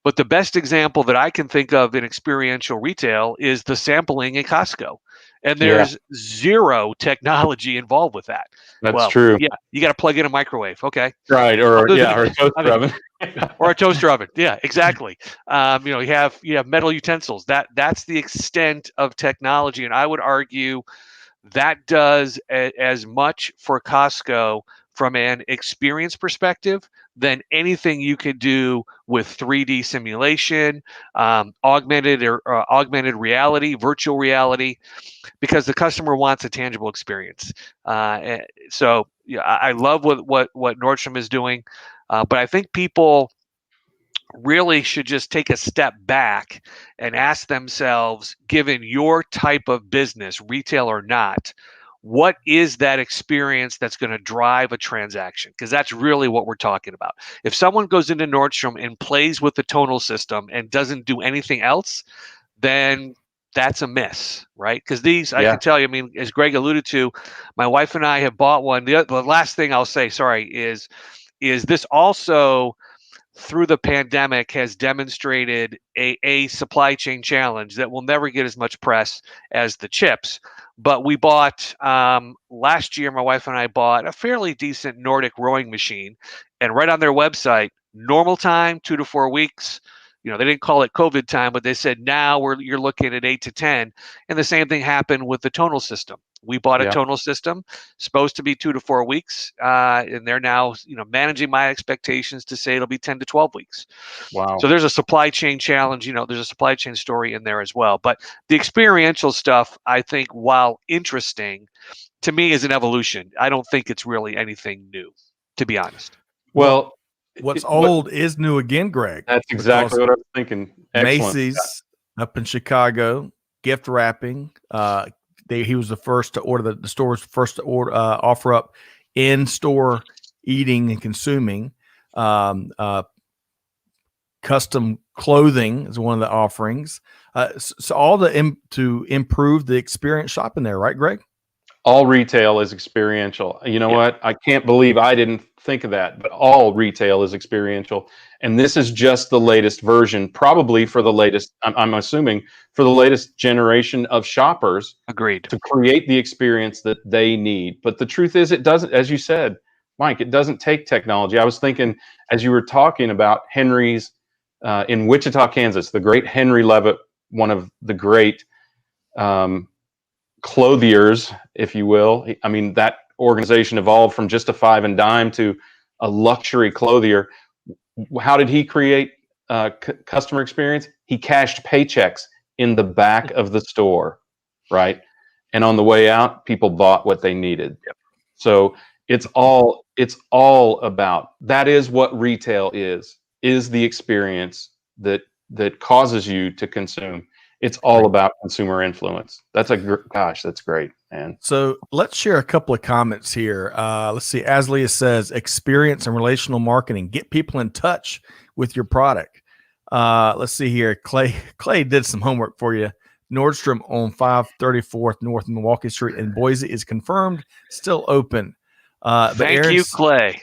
but the best example that I can think of in experiential retail is the sampling at Costco. And there's zero technology involved with that. That's true. Yeah, you got to plug in a microwave. Okay. Right. Or a toaster oven. Or a toaster oven. Yeah, exactly. You have metal utensils. That's the extent of technology. And I would argue that does as much for Costco from an experience perspective than anything you could do with 3D simulation, augmented reality, virtual reality, because the customer wants a tangible experience. So I love what Nordstrom is doing, but I think people really should just take a step back and ask themselves, given your type of business, retail or not, what is that experience that's going to drive a transaction? Because that's really what we're talking about. If someone goes into Nordstrom and plays with the tonal system and doesn't do anything else, then that's a miss, right? Because these, I can tell you, I mean, as Greg alluded to, my wife and I have bought one. The last thing I'll say, sorry, is this also, through the pandemic, has demonstrated a supply chain challenge that will never get as much press as the chips. But we bought, last year, my wife and I bought a fairly decent Nordic rowing machine. And right on their website, normal time, 2 to 4 weeks. You know, they didn't call it COVID time, but they said now you're looking at 8 to 10. And the same thing happened with the tonal system. We bought a tonal system, supposed to be 2 to 4 weeks, and they're now, you know, managing my expectations to say it'll be 10 to 12 weeks. Wow. So there's a supply chain challenge, you know, there's a supply chain story in there as well. But the experiential stuff, I think, while interesting, to me is an evolution. I don't think it's really anything new, to be honest. Well, what's old is new again, Greg. That's exactly what I was thinking. Excellent. Macy's up in Chicago, gift wrapping. He was the first to order, the store's first to order, offer up in-store eating and consuming. Custom clothing is one of the offerings. So all to improve the experience shopping there, right, Greg? All retail is experiential. You know what? I can't believe I didn't think of that, but all retail is experiential. And this is just the latest version, probably for the latest, I'm assuming, for the latest generation of shoppers. Agreed. To create the experience that they need. But the truth is, it doesn't, as you said, Mike, it doesn't take technology. I was thinking, as you were talking about Henry's in Wichita, Kansas, the great Henry Levitt, one of the great clothiers, if you will. I mean, that organization evolved from just a five and dime to a luxury clothier. How did he create customer experience? He cashed paychecks in the back of the store, right? And on the way out, people bought what they needed. Yep. So it's all about, that is what retail is the experience that causes you to consume. It's all about consumer influence. That's that's great, man. So let's share a couple of comments here. Let's see. Aslia says, experience and relational marketing. Get people in touch with your product. Let's see here. Clay did some homework for you. Nordstrom on 534th North Milwaukee Street in Boise is confirmed, still open. Thank you, Clay.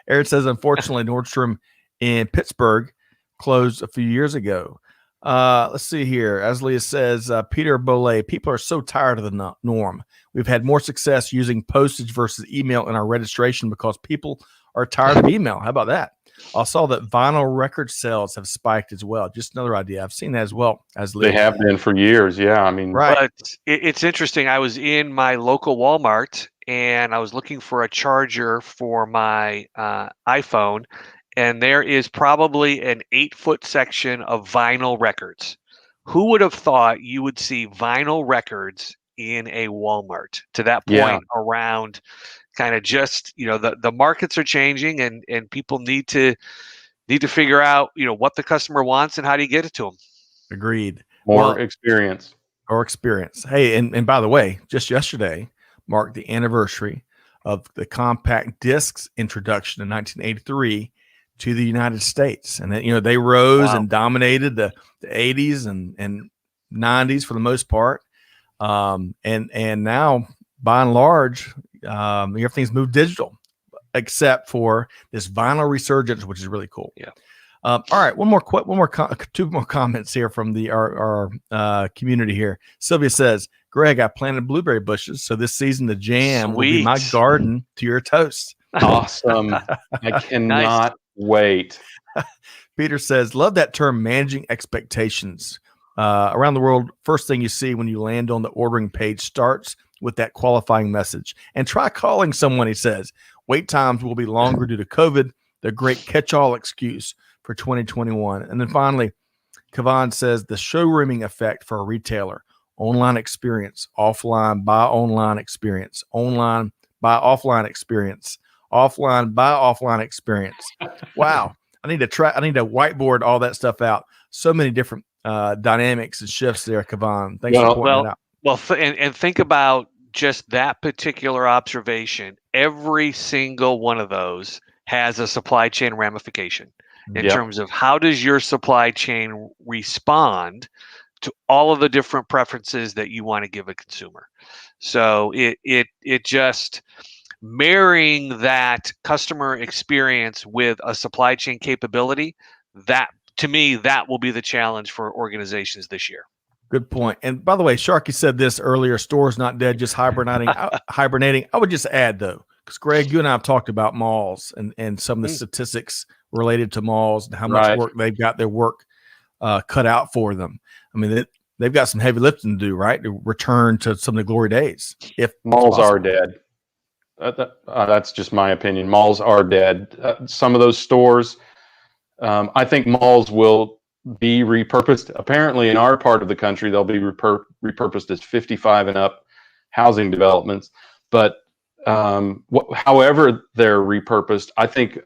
Aaron says, unfortunately, Nordstrom in Pittsburgh closed a few years ago. Let's see here. As Leah says, Peter Bollet, people are so tired of the norm. We've had more success using postage versus email in our registration because people are tired of email. How about that? I saw that vinyl record sales have spiked as well. Just another idea. I've seen that as well. As Leah. They have been for years. Yeah. I mean, right. But it's interesting. I was in my local Walmart and I was looking for a charger for my iPhone. And there is probably an 8-foot section of vinyl records. Who would have thought you would see vinyl records in a Walmart to that point around kind of just, you know, the markets are changing and people need to figure out, you know, what the customer wants and how do you get it to them. Agreed. More experience. Or experience. Hey, and by the way, just yesterday marked the anniversary of the compact discs introduction in 1983 to the United States. And then, you know, they rose and dominated the 80s and 90s for the most part. And now, by and large, everything's moved digital, except for this vinyl resurgence, which is really cool. Yeah. All right, two more comments here from our community here. Sylvia says, Greg, I planted blueberry bushes, so this season the jam will be my garden to your toast. Awesome. I cannot wait. Peter says, love that term, managing expectations. Around the world, first thing you see when you land on the ordering page starts with that qualifying message. And try calling someone, he says. Wait times will be longer due to COVID, the great catch-all excuse for 2021. And then finally, Kavan says, the showrooming effect for a retailer. Online experience, offline buy online experience, online buy offline experience, offline buy offline experience. Wow. I need to whiteboard all that stuff out. So many different dynamics and shifts there, Kavan. Thanks for pointing it out. Well, and think about just that particular observation, every single one of those has a supply chain ramification in Yep. terms of how does your supply chain respond to all of the different preferences that you want to give a consumer. So it just marrying that customer experience with a supply chain capability, that to me, that will be the challenge for organizations this year. Good point. And by the way, Sharky said this earlier, stores not dead, just hibernating. Hibernating. I would just add though, because Greg, you and I have talked about malls and some of the statistics related to malls and how much work they've got their work cut out for them. I mean, they've got some heavy lifting to do, right? To return to some of the glory days. If malls are dead. That's just my opinion. Malls are dead. Some of those stores, I think malls will be repurposed. Apparently, in our part of the country, they'll be repurposed as 55 and up housing developments. But however they're repurposed, I think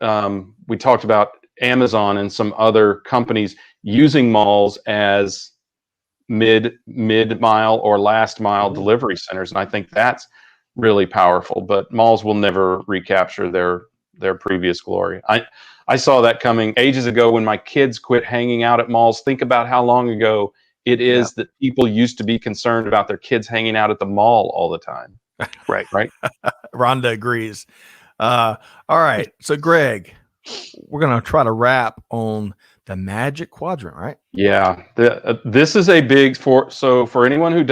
we talked about Amazon and some other companies using malls as mid-mile or last mile delivery centers, and I think that's really powerful. But malls will never recapture their previous glory. I saw that coming ages ago when my kids quit hanging out at malls. Think about how long ago it is that people used to be concerned about their kids hanging out at the mall all the time. Right. Rhonda agrees. All right. So Greg, we're going to try to wrap on the Magic Quadrant, right? Yeah. This is a big for anyone who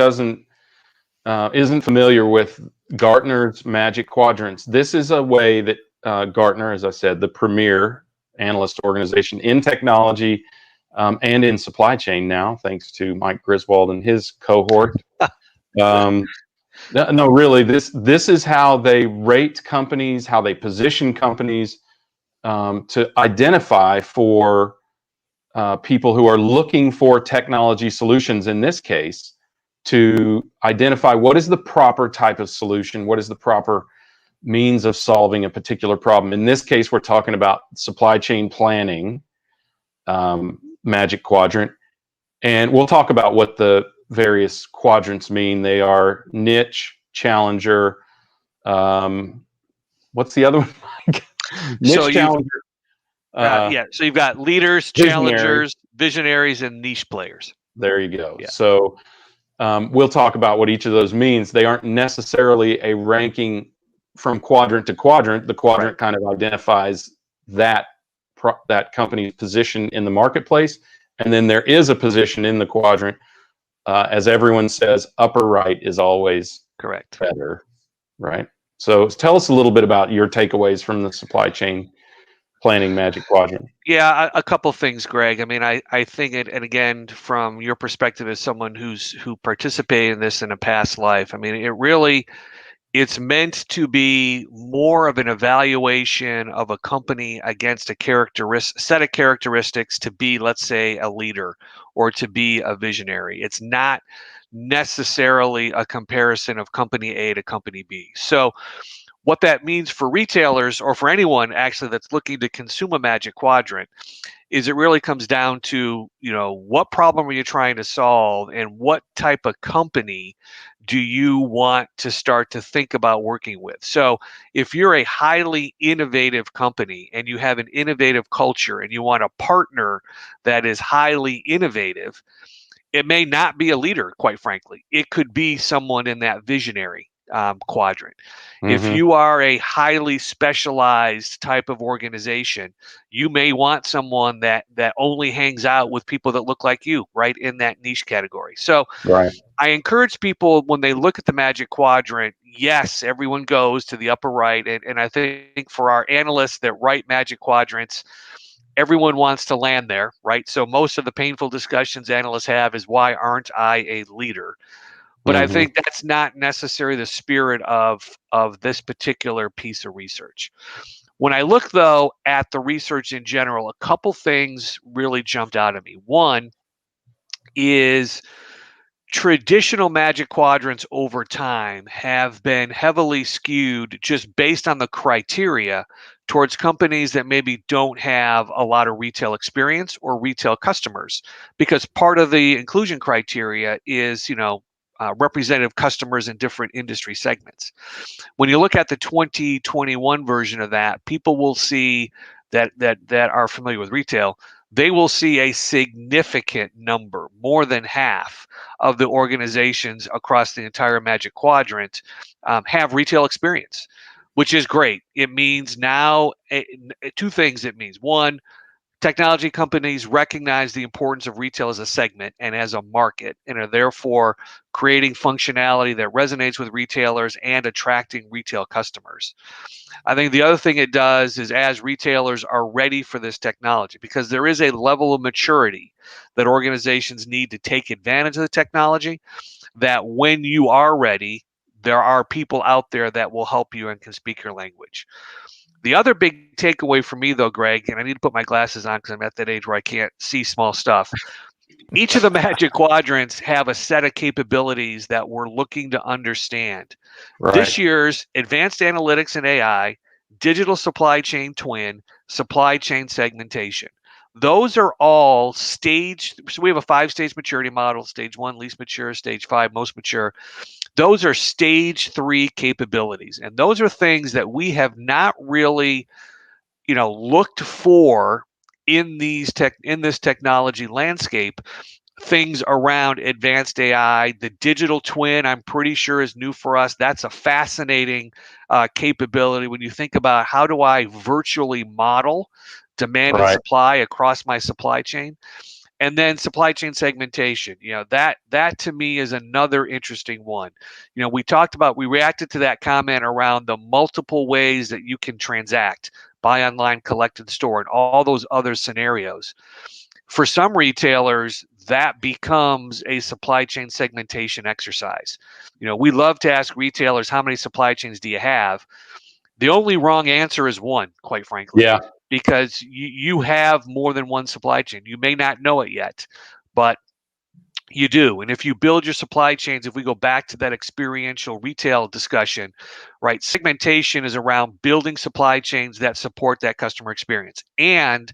isn't familiar with Gartner's Magic Quadrants. This is a way that Gartner, as I said, the premier analyst organization in technology and in supply chain now, thanks to Mike Griswold and his cohort. No, really, this is how they rate companies, how they position companies to identify for people who are looking for technology solutions, in this case, to identify what is the proper type of solution, what is the proper means of solving a particular problem. In this case, we're talking about supply chain planning, Magic Quadrant. And we'll talk about what the various quadrants mean. They are niche, challenger. What's the other one? Niche, challenger. So you've got leaders, challengers, visionaries, and niche players. There you go. Yeah. So we'll talk about what each of those means. They aren't necessarily a ranking from quadrant to quadrant. The quadrant kind of identifies that company's position in the marketplace. And then there is a position in the quadrant. As everyone says, upper right is always correct, better, right? So tell us a little bit about your takeaways from the supply chain planning Magic Quadrant. Yeah, a couple things, Greg. I mean, I think it, and again, from your perspective as someone who participated in this in a past life, I mean, it's meant to be more of an evaluation of a company against a set of characteristics to be, let's say, a leader or to be a visionary. It's not necessarily a comparison of company A to company B. So what that means for retailers or for anyone actually that's looking to consume a Magic Quadrant is it really comes down to, what problem are you trying to solve and what type of company do you want to start to think about working with? So if you're a highly innovative company and you have an innovative culture and you want a partner that is highly innovative, it may not be a leader, quite frankly. It could be someone in that visionary quadrant. If you are a highly specialized type of organization, you may want someone that only hangs out with people that look like you, right, in that niche category. So I encourage people when they look at the Magic Quadrant, yes, everyone goes to the upper right. And I think for our analysts that write Magic Quadrants, everyone wants to land there, right? So most of the painful discussions analysts have is, why aren't I a leader? But I think that's not necessarily the spirit of this particular piece of research. When I look, though, at the research in general, a couple things really jumped out at me. One is traditional Magic Quadrants over time have been heavily skewed just based on the criteria towards companies that maybe don't have a lot of retail experience or retail customers, because part of the inclusion criteria is, representative customers in different industry segments. When you look at the 2021 version of that, people will see that are familiar with retail, they will see a significant number, more than half of the organizations across the entire Magic Quadrant have retail experience, which is great. It means now two things. It means, one, technology companies recognize the importance of retail as a segment and as a market, and are therefore creating functionality that resonates with retailers and attracting retail customers. I think the other thing it does is, as retailers are ready for this technology, because there is a level of maturity that organizations need to take advantage of the technology, that when you are ready, there are people out there that will help you and can speak your language. The other big takeaway for me, though, Greg, and I need to put my glasses on because I'm at that age where I can't see small stuff. Each of the Magic Quadrants have a set of capabilities that we're looking to understand. Right. This year's advanced analytics and AI, digital supply chain twin, supply chain segmentation. Those are all staged. So we have a 5-stage maturity model: stage 1, least mature; stage 5, most mature. Those are stage 3 capabilities. And those are things that we have not really, looked for in this technology landscape. Things around advanced AI, the digital twin, I'm pretty sure is new for us. That's a fascinating capability when you think about, how do I virtually model demand and supply across my supply chain? And then supply chain segmentation, that to me is another interesting one. We reacted to that comment around the multiple ways that you can transact: buy online, collect in store, and all those other scenarios. For some retailers, that becomes a supply chain segmentation exercise. We love to ask retailers, how many supply chains do you have? The only wrong answer is one, quite frankly. Yeah. Because you have more than one supply chain. You may not know it yet, but you do. And if you build your supply chains, if we go back to that experiential retail discussion, right, segmentation is around building supply chains that support that customer experience. And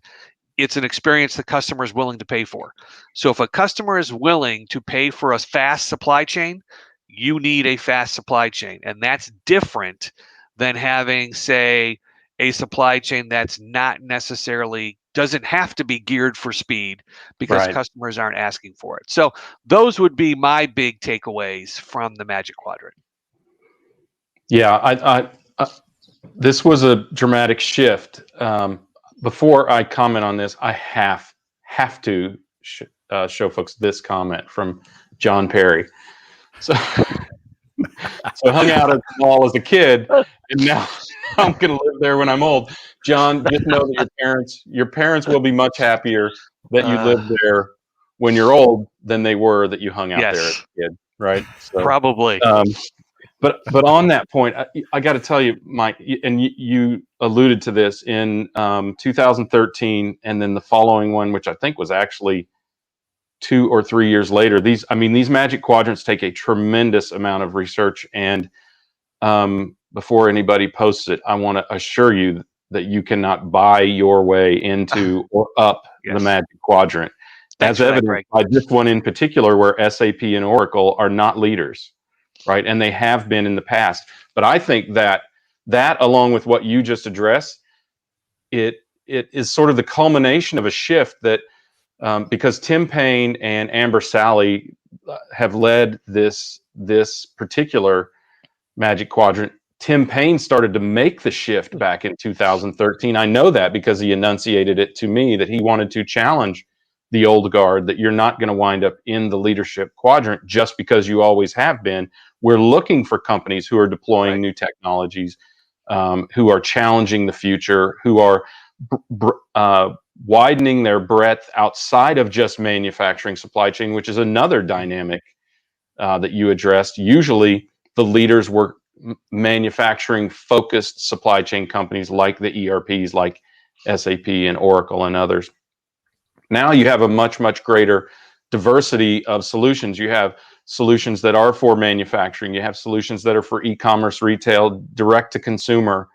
it's an experience the customer is willing to pay for. So if a customer is willing to pay for a fast supply chain, you need a fast supply chain. And that's different than having, say, a supply chain that's not necessarily, doesn't have to be geared for speed because customers aren't asking for it. So those would be my big takeaways from the Magic Quadrant. Yeah, this was a dramatic shift. Before I comment on this, I have to show folks this comment from John Perry. So I hung out at the mall as a kid, and now I'm going to live there when I'm old. John, just know that your parents will be much happier that you live there when you're old than they were that you hung out there as a kid, right? So, probably. But on that point, I got to tell you, Mike, and you alluded to this in 2013, and then the following one, which I think was actually 2 or 3 years later. These Magic Quadrants take a tremendous amount of research, and before anybody posts it, I want to assure you that you cannot buy your way into or up the Magic Quadrant, as evidenced by this one in particular, where SAP and Oracle are not leaders, right? And they have been in the past. But I think that along with what you just addressed, it is sort of the culmination of a shift that, because Tim Payne and Amber Sally have led this particular Magic Quadrant. Tim Payne started to make the shift back in 2013. I know that because he enunciated it to me, that he wanted to challenge the old guard, that you're not going to wind up in the leadership quadrant just because you always have been. We're looking for companies who are deploying new technologies, who are challenging the future, who are widening their breadth outside of just manufacturing supply chain, which is another dynamic that you addressed. Usually the leaders were manufacturing focused supply chain companies like the ERPs, like SAP and Oracle and others. Now you have a much, much greater diversity of solutions. You have solutions that are for manufacturing. You have solutions that are for e-commerce, retail, direct to consumer.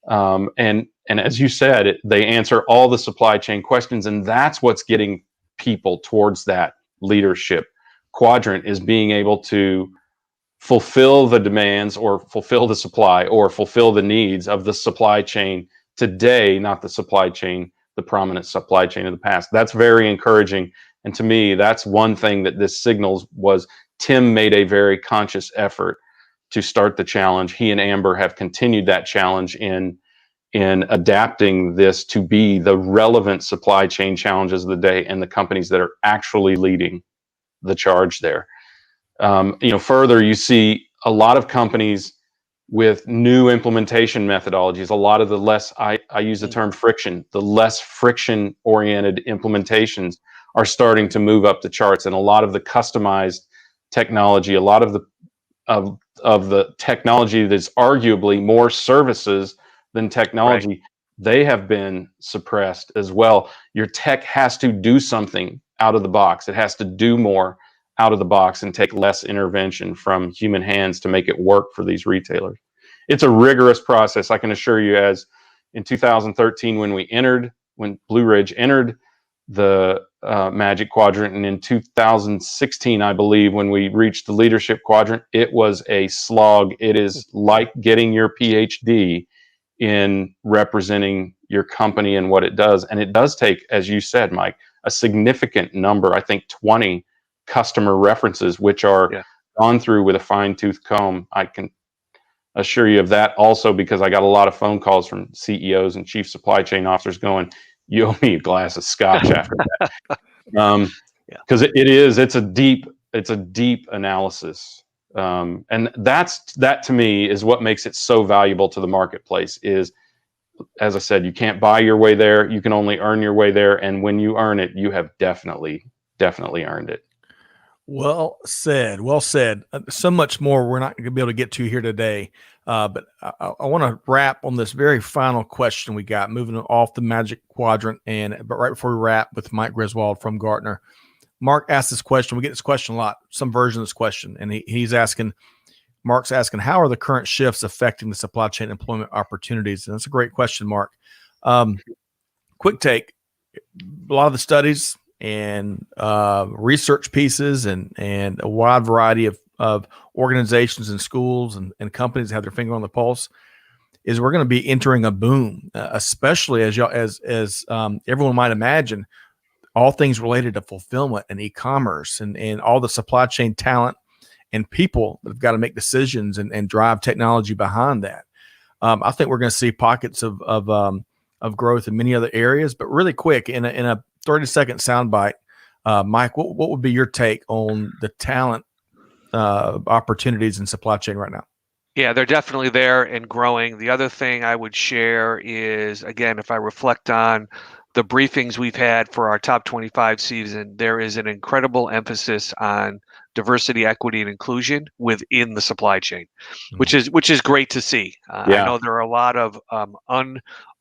And as you said, they answer all the supply chain questions, and that's what's getting people towards that leadership quadrant is being able to fulfill the demands or fulfill the supply or fulfill the needs of the supply chain today, not the supply chain, the prominent supply chain of the past. That's very encouraging. And to me, that's one thing that this signals was Tim made a very conscious effort to start the challenge. He and Amber have continued that challenge in adapting this to be the relevant supply chain challenges of the day and the companies that are actually leading the charge there. Further, you see a lot of companies with new implementation methodologies, a lot of the less, I use the term friction, the less friction oriented implementations are starting to move up the charts, and a lot of the customized technology, a lot of the technology that's arguably more services than technology, right, they have been suppressed as well. Your tech has to do something out of the box. It has to do more out of the box and take less intervention from human hands to make it work for these retailers. It's a rigorous process, I can assure you, as in 2013 when Blue Ridge entered the Magic Quadrant, and in 2016, I believe, when we reached the leadership quadrant, it was a slog. It is like getting your PhD in representing your company and what it does. And it does take, as you said, Mike, a significant number, I think 20 customer references, which are gone through with a fine-tooth comb. I can assure you of that also, because I got a lot of phone calls from CEOs and chief supply chain officers going, you owe me a glass of scotch after that. Because it's a deep analysis. And that to me is what makes it so valuable to the marketplace is, as I said, you can't buy your way there. You can only earn your way there. And when you earn it, you have definitely earned it. Well said. Well said. So much more we're not going to be able to get to here today. But I want to wrap on this very final question we got, moving off the Magic Quadrant. But right before we wrap, with Mike Griswold from Gartner, Mark asked this question. We get this question a lot, some version of this question. And Mark's asking, how are the current shifts affecting the supply chain employment opportunities? And that's a great question, Mark. Quick take. A lot of the studies and research pieces and a wide variety of organizations and schools and companies that have their finger on the pulse is we're going to be entering a boom, especially as everyone might imagine, all things related to fulfillment and e-commerce and all the supply chain talent and people that have got to make decisions and drive technology behind that. I think we're going to see pockets of growth in many other areas, but really quick in a 30-second soundbite, Mike, what would be your take on the talent opportunities in supply chain right now? Yeah, they're definitely there and growing. The other thing I would share is, again, if I reflect on the briefings we've had for our top 25 season, there is an incredible emphasis on diversity, equity, and inclusion within the supply chain, which is great to see. I know there are a lot of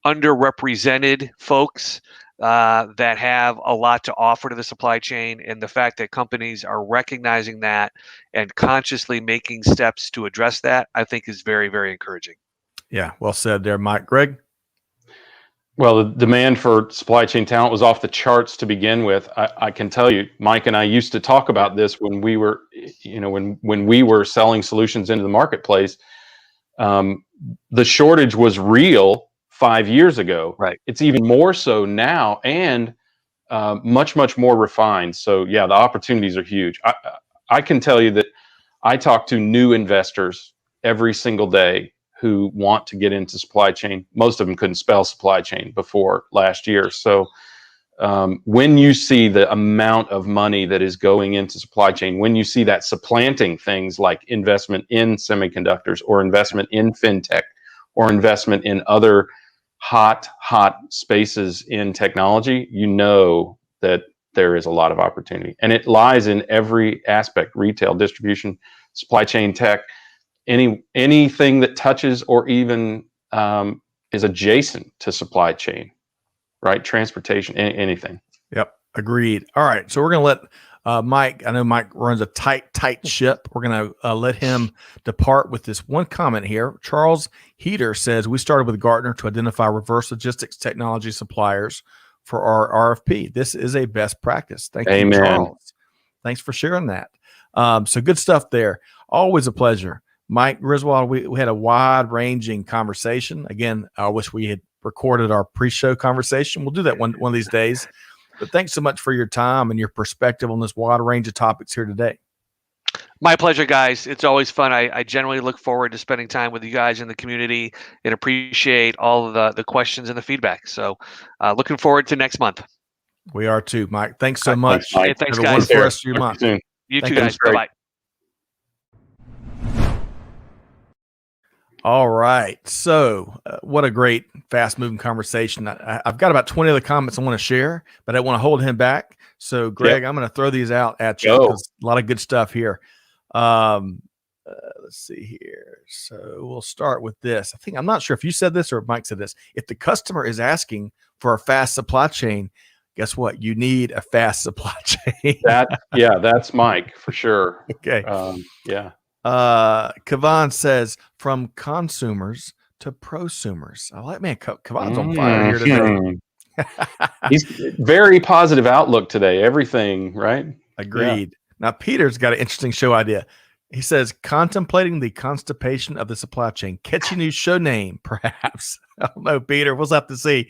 underrepresented folks that have a lot to offer to the supply chain, and the fact that companies are recognizing that and consciously making steps to address that, I think is very, very encouraging. Yeah, well said there, Mike. Greg? Well, the demand for supply chain talent was off the charts to begin with. I can tell you, Mike and I used to talk about this when we were, when we were selling solutions into the marketplace. The shortage was real 5 years ago. Right. It's even more so now, and much, much more refined. So yeah, the opportunities are huge. I can tell you that I talk to new investors every single day who want to get into supply chain. Most of them couldn't spell supply chain before last year. So when you see the amount of money that is going into supply chain, when you see that supplanting things like investment in semiconductors or investment in fintech or investment in other hot spaces in technology, you know that there is a lot of opportunity. And it lies in every aspect: retail, distribution, supply chain, tech, anything that touches or even is adjacent to supply chain, right? Transportation, anything. Yep, agreed. All right, so we're going to let Mike, I know Mike runs a tight ship. We're going to let him depart with this one comment here. Charles Heater says, we started with Gartner to identify reverse logistics technology suppliers for our RFP. This is a best practice. Thank you, Charles. Thanks for sharing that. So good stuff there. Always a pleasure. Mike Griswold, we had a wide-ranging conversation. Again, I wish we had recorded our pre-show conversation. We'll do that one of these days. But thanks so much for your time and your perspective on this wide range of topics here today. My pleasure, guys. It's always fun. I generally look forward to spending time with you guys in the community and appreciate all of the questions and the feedback. So looking forward to next month. We are too, Mike. Thanks so much. Thanks, Mike. Hey, thanks, Have a guys. wonderful rest of your month. You Thank too, guys. Bye-bye. All right. So what a great fast-moving conversation. I've got about 20 other comments I want to share, but I want to hold him back. So, Greg, I'm going to throw these out at you because a lot of good stuff here. Let's see here. So we'll start with this. I'm not sure if you said this or if Mike said this. If the customer is asking for a fast supply chain, guess what? You need a fast supply chain. That's Mike for sure. Okay. Kavan says from consumers to prosumers. I like, man, Kavan's on fire here today. He's very positive outlook today. Everything, right? Agreed. Yeah. Now, Peter's got an interesting show idea. He says, contemplating the constipation of the supply chain. Catchy new show name, perhaps. I don't know, Peter. We'll have to see.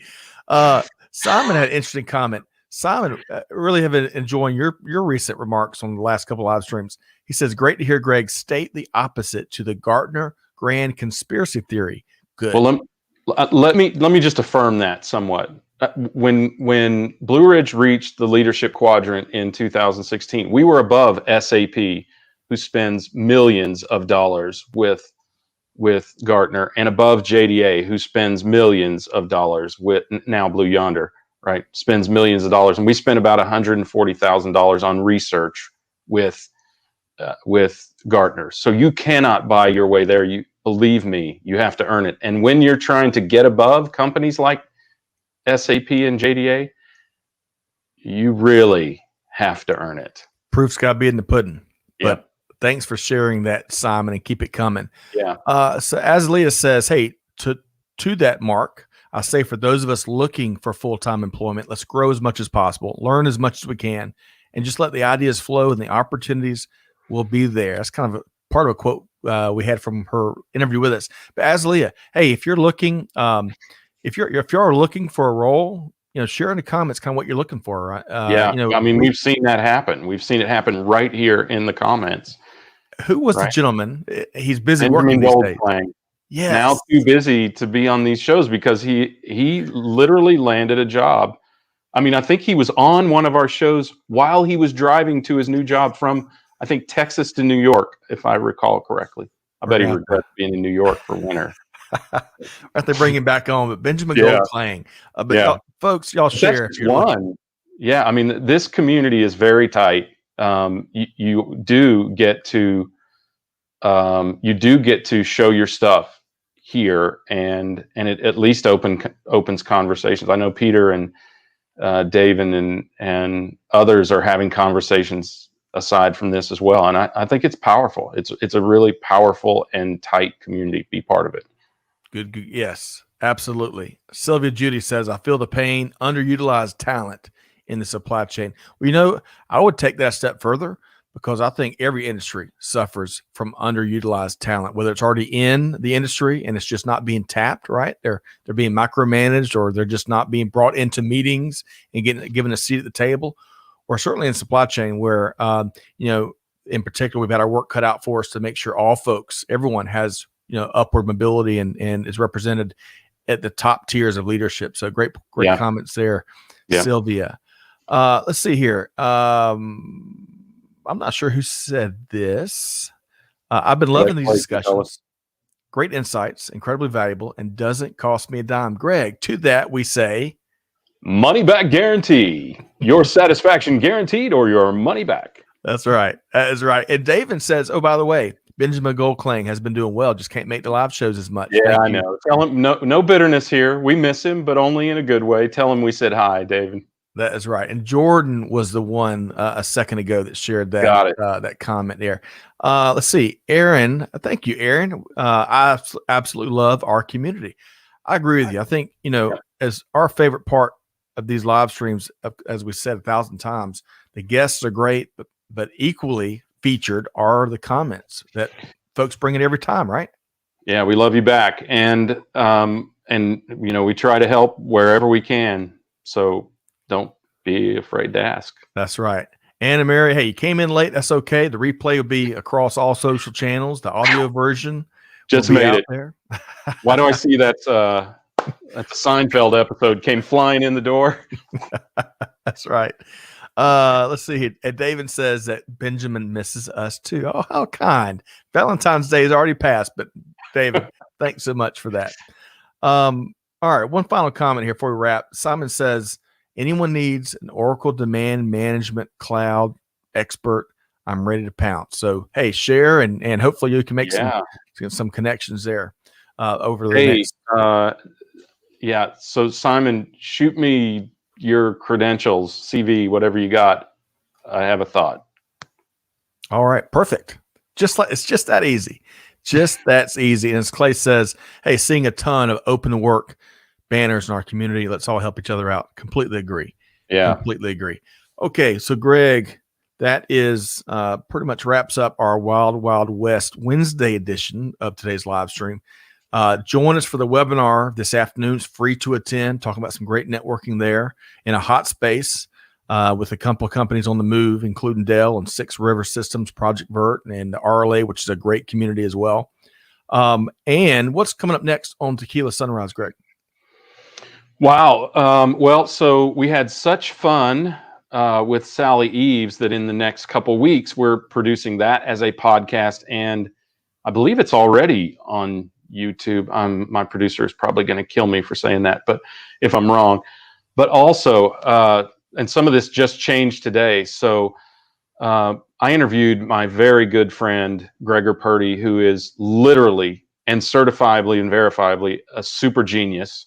Simon had an interesting comment. Simon, really have been enjoying your recent remarks on the last couple of live streams. He says, great to hear Greg state the opposite to the Gartner grand conspiracy theory. Good. Well, let me just affirm that somewhat. When Blue Ridge reached the leadership quadrant in 2016, we were above SAP, who spends millions of dollars with Gartner, and above JDA, who spends millions of dollars with now Blue Yonder, right? Spends millions of dollars, and we spent about $140,000 on research with Gartner. So you cannot buy your way there. You believe me, you have to earn it. And when you're trying to get above companies like SAP and JDA, you really have to earn it. Proof's got to be in the pudding. Yeah. But thanks for sharing that, Simon, and keep it coming. Yeah. So as Leah says, hey, to that mark, I say for those of us looking for full-time employment, let's grow as much as possible, learn as much as we can, and just let the ideas flow and the opportunities will be there. That's kind of a part of a quote we had from her interview with us. But as Leah, hey, if you're looking, if you're looking for a role, share in the comments kind of what you're looking for. Right? I mean, we've seen that happen. We've seen it happen right here in the comments. Who was the gentleman? He's busy working these days. Yes. Now too busy to be on these shows because he literally landed a job. I mean, I think he was on one of our shows while he was driving to his new job from, I think, Texas to New York, if I recall correctly. I bet he regrets being in New York for winter. They bring him back on, but Benjamin Goldklang. Folks, y'all share. One. Yeah, I mean, this community is very tight. You do get to show your stuff here, and it at least opens conversations. I know Peter and Dave and others are having conversations aside from this as well, and I think it's powerful. It's a really powerful and tight community. Be part of it. Good. Yes, absolutely. Sylvia Judy says, I feel the pain, underutilized talent in the supply chain. Well, I would take that a step further because I think every industry suffers from underutilized talent, whether it's already in the industry and it's just not being tapped, right? They're being micromanaged, or they're just not being brought into meetings and given a seat at the table, or certainly in supply chain where, in particular, we've had our work cut out for us to make sure everyone has upward mobility and is represented at the top tiers of leadership. So great comments there, Sylvia. Let's see here. I'm not sure who said this. I've been loving these discussions. Great insights, incredibly valuable, and doesn't cost me a dime. Greg, to that we say, money back guarantee. Your satisfaction guaranteed, or your money back. That's right. That is right. And David says, oh, by the way, Benjamin Goldklang has been doing well, just can't make the live shows as much. Yeah, I know. Tell him no bitterness here. We miss him, but only in a good way. Tell him we said hi, David. That is right. And Jordan was the one a second ago that shared that comment there. Let's see. Aaron, thank you, Aaron. I absolutely love our community. I agree with you. I think, as our favorite part of these live streams, as we said 1,000 times, the guests are great, but equally featured are the comments that folks bring in every time, right? Yeah, we love you back. And we try to help wherever we can. So don't be afraid to ask. That's right. Anna Mary, hey, you came in late. That's okay. The replay will be across all social channels. The audio version just will be made out it there. Why do I see that Seinfeld episode came flying in the door? That's right. Let's see here. David says that Benjamin misses us too. Oh, how kind. Valentine's Day is already passed, but David, thanks so much for that. All right. One final comment here before we wrap. Simon says, anyone needs an Oracle demand management cloud expert, I'm ready to pounce. So, hey, share and hopefully you can make some connections there over the next. Yeah. So Simon, shoot me your credentials, CV, whatever you got. I have a thought. All right. Perfect. It's just that easy. That's easy. And as Clay says, hey, seeing a ton of open to work banners in our community. Let's all help each other out. Completely agree. Yeah. Completely agree. Okay. So Greg, that is pretty much wraps up our Wild Wild West Wednesday edition of today's live stream. Join us for the webinar this afternoon. It's free to attend, talking about some great networking there in a hot space with a couple of companies on the move, including Dell and Six River Systems, Project Vert, and the RLA, which is a great community as well. And what's coming up next on Tequila Sunrise, Greg? Wow. Well, so we had such fun with Sally Eves that in the next couple weeks, we're producing that as a podcast. And I believe it's already on YouTube. My producer is probably going to kill me for saying that, but if I'm wrong. But also, and some of this just changed today. So I interviewed my very good friend, Gregor Purdy, who is literally and certifiably and verifiably a super genius.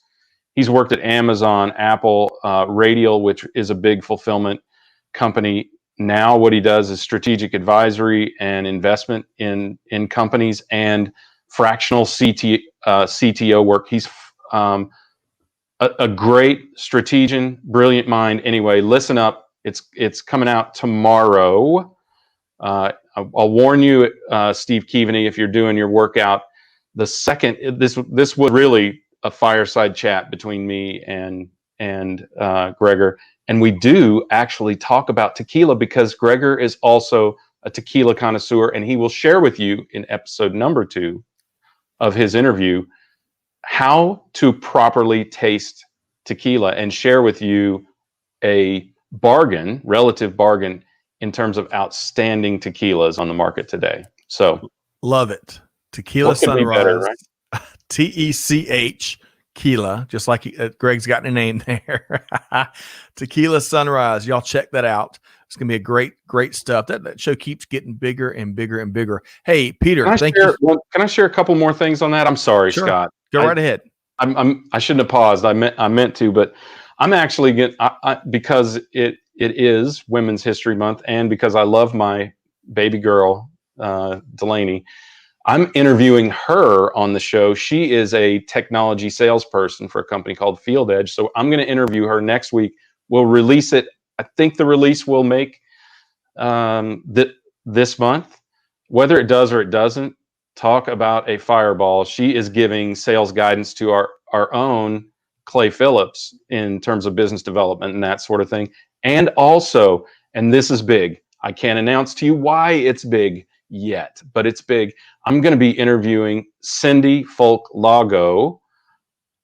He's worked at Amazon, Apple, Radial, which is a big fulfillment company. Now what he does is strategic advisory and investment in companies and fractional CTO work. He's a great strategian, brilliant mind. Anyway, listen up. It's coming out tomorrow. I'll warn you, Steve Keaveney, if you're doing your workout. The second, this was really a fireside chat between me and Gregor, and we do actually talk about tequila because Gregor is also a tequila connoisseur, and he will share with you in episode number 2 of his interview how to properly taste tequila and share with you a relative bargain in terms of outstanding tequilas on the market today. So love it. Tequila Sunrise, better, right? TECH Tequila, just like Greg's got a name there. Tequila Sunrise. Y'all check that out. It's going to be a great stuff. That show keeps getting bigger and bigger and bigger. Hey, Peter, thank you. Can I share a couple more things on that? I'm sorry, sure. Scott. Go right ahead. I shouldn't have paused. I meant to, but I'm actually because it is Women's History Month, and because I love my baby girl, Delaney, I'm interviewing her on the show. She is a technology salesperson for a company called Field Edge. So I'm going to interview her next week. We'll release it. I think the release will make this month. Whether it does or it doesn't, talk about a fireball. She is giving sales guidance to our own Clay Phillips in terms of business development and that sort of thing. And also, and this is big, I can't announce to you why it's big yet, but it's big. I'm going to be interviewing Cindy Folk Lago.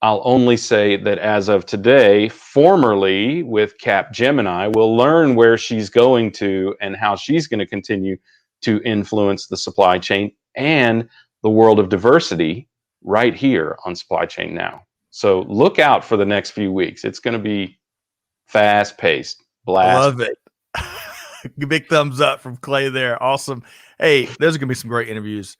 I'll only say that as of today, formerly with Capgemini, we'll learn where she's going to and how she's going to continue to influence the supply chain and the world of diversity right here on Supply Chain Now. So look out for the next few weeks. It's going to be fast-paced. Blast. I love it. Big thumbs up from Clay there. Awesome. Hey, there's going to be some great interviews.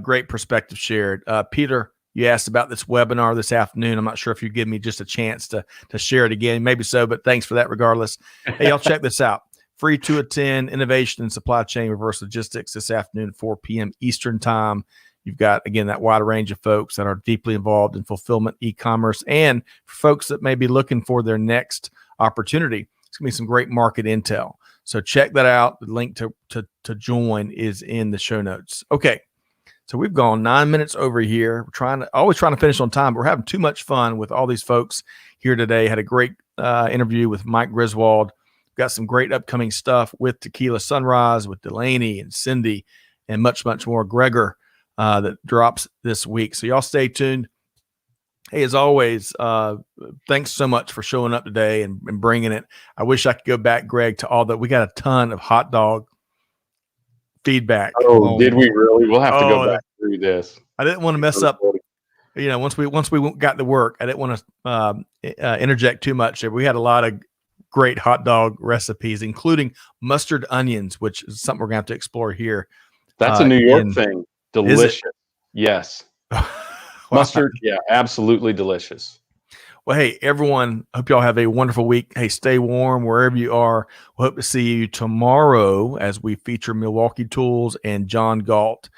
Great perspective shared. Peter, you asked about this webinar this afternoon. I'm not sure if you give me just a chance to share it again. Maybe so, but thanks for that regardless. Hey, y'all check this out. Free to attend Innovation in Supply Chain Reverse Logistics this afternoon at 4 p.m. Eastern Time. You've got, again, that wide range of folks that are deeply involved in fulfillment, e-commerce, and for folks that may be looking for their next opportunity. It's going to be some great market intel. So check that out. The link to join is in the show notes. Okay. So we've gone 9 minutes over here. We're always trying to finish on time, but we're having too much fun with all these folks here today. Had a great interview with Mike Griswold. Got some great upcoming stuff with Tequila Sunrise, with Delaney and Cindy, and much, much more. Gregor that drops this week. So y'all stay tuned. Hey, as always, thanks so much for showing up today and bringing it. I wish I could go back, Greg, to all that. We got a ton of hot dog feedback. Oh, did we really? We'll have to go back through this. I didn't want to mess up. Once we got to work, I didn't want to interject too much. We had a lot of great hot dog recipes, including mustard onions, which is something we're going to have to explore here. That's a New York thing. Delicious. Yes. Mustard. Yeah, absolutely delicious. Well, hey, everyone, hope y'all have a wonderful week. Hey, stay warm wherever you are. We hope to see you tomorrow as we feature Milwaukee Tools and John Galt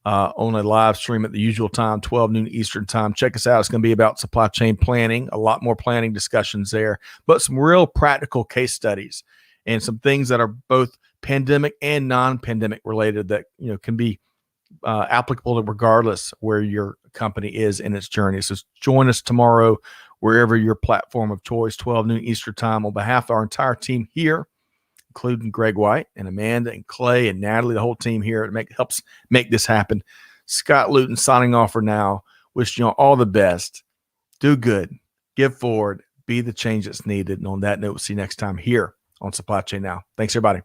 on a live stream at the usual time, 12 noon Eastern time. Check us out. It's going to be about supply chain planning, a lot more planning discussions there, but some real practical case studies and some things that are both pandemic and non-pandemic related that can be applicable regardless where your company is in its journey. So join us tomorrow, wherever your platform of choice, 12 noon Eastern time. On behalf of our entire team here, including Greg White and Amanda and Clay and Natalie, the whole team here helps make this happen. Scott Luton signing off for now. Wishing you all the best. Do good. Give forward. Be the change that's needed. And on that note, we'll see you next time here on Supply Chain Now. Thanks, everybody.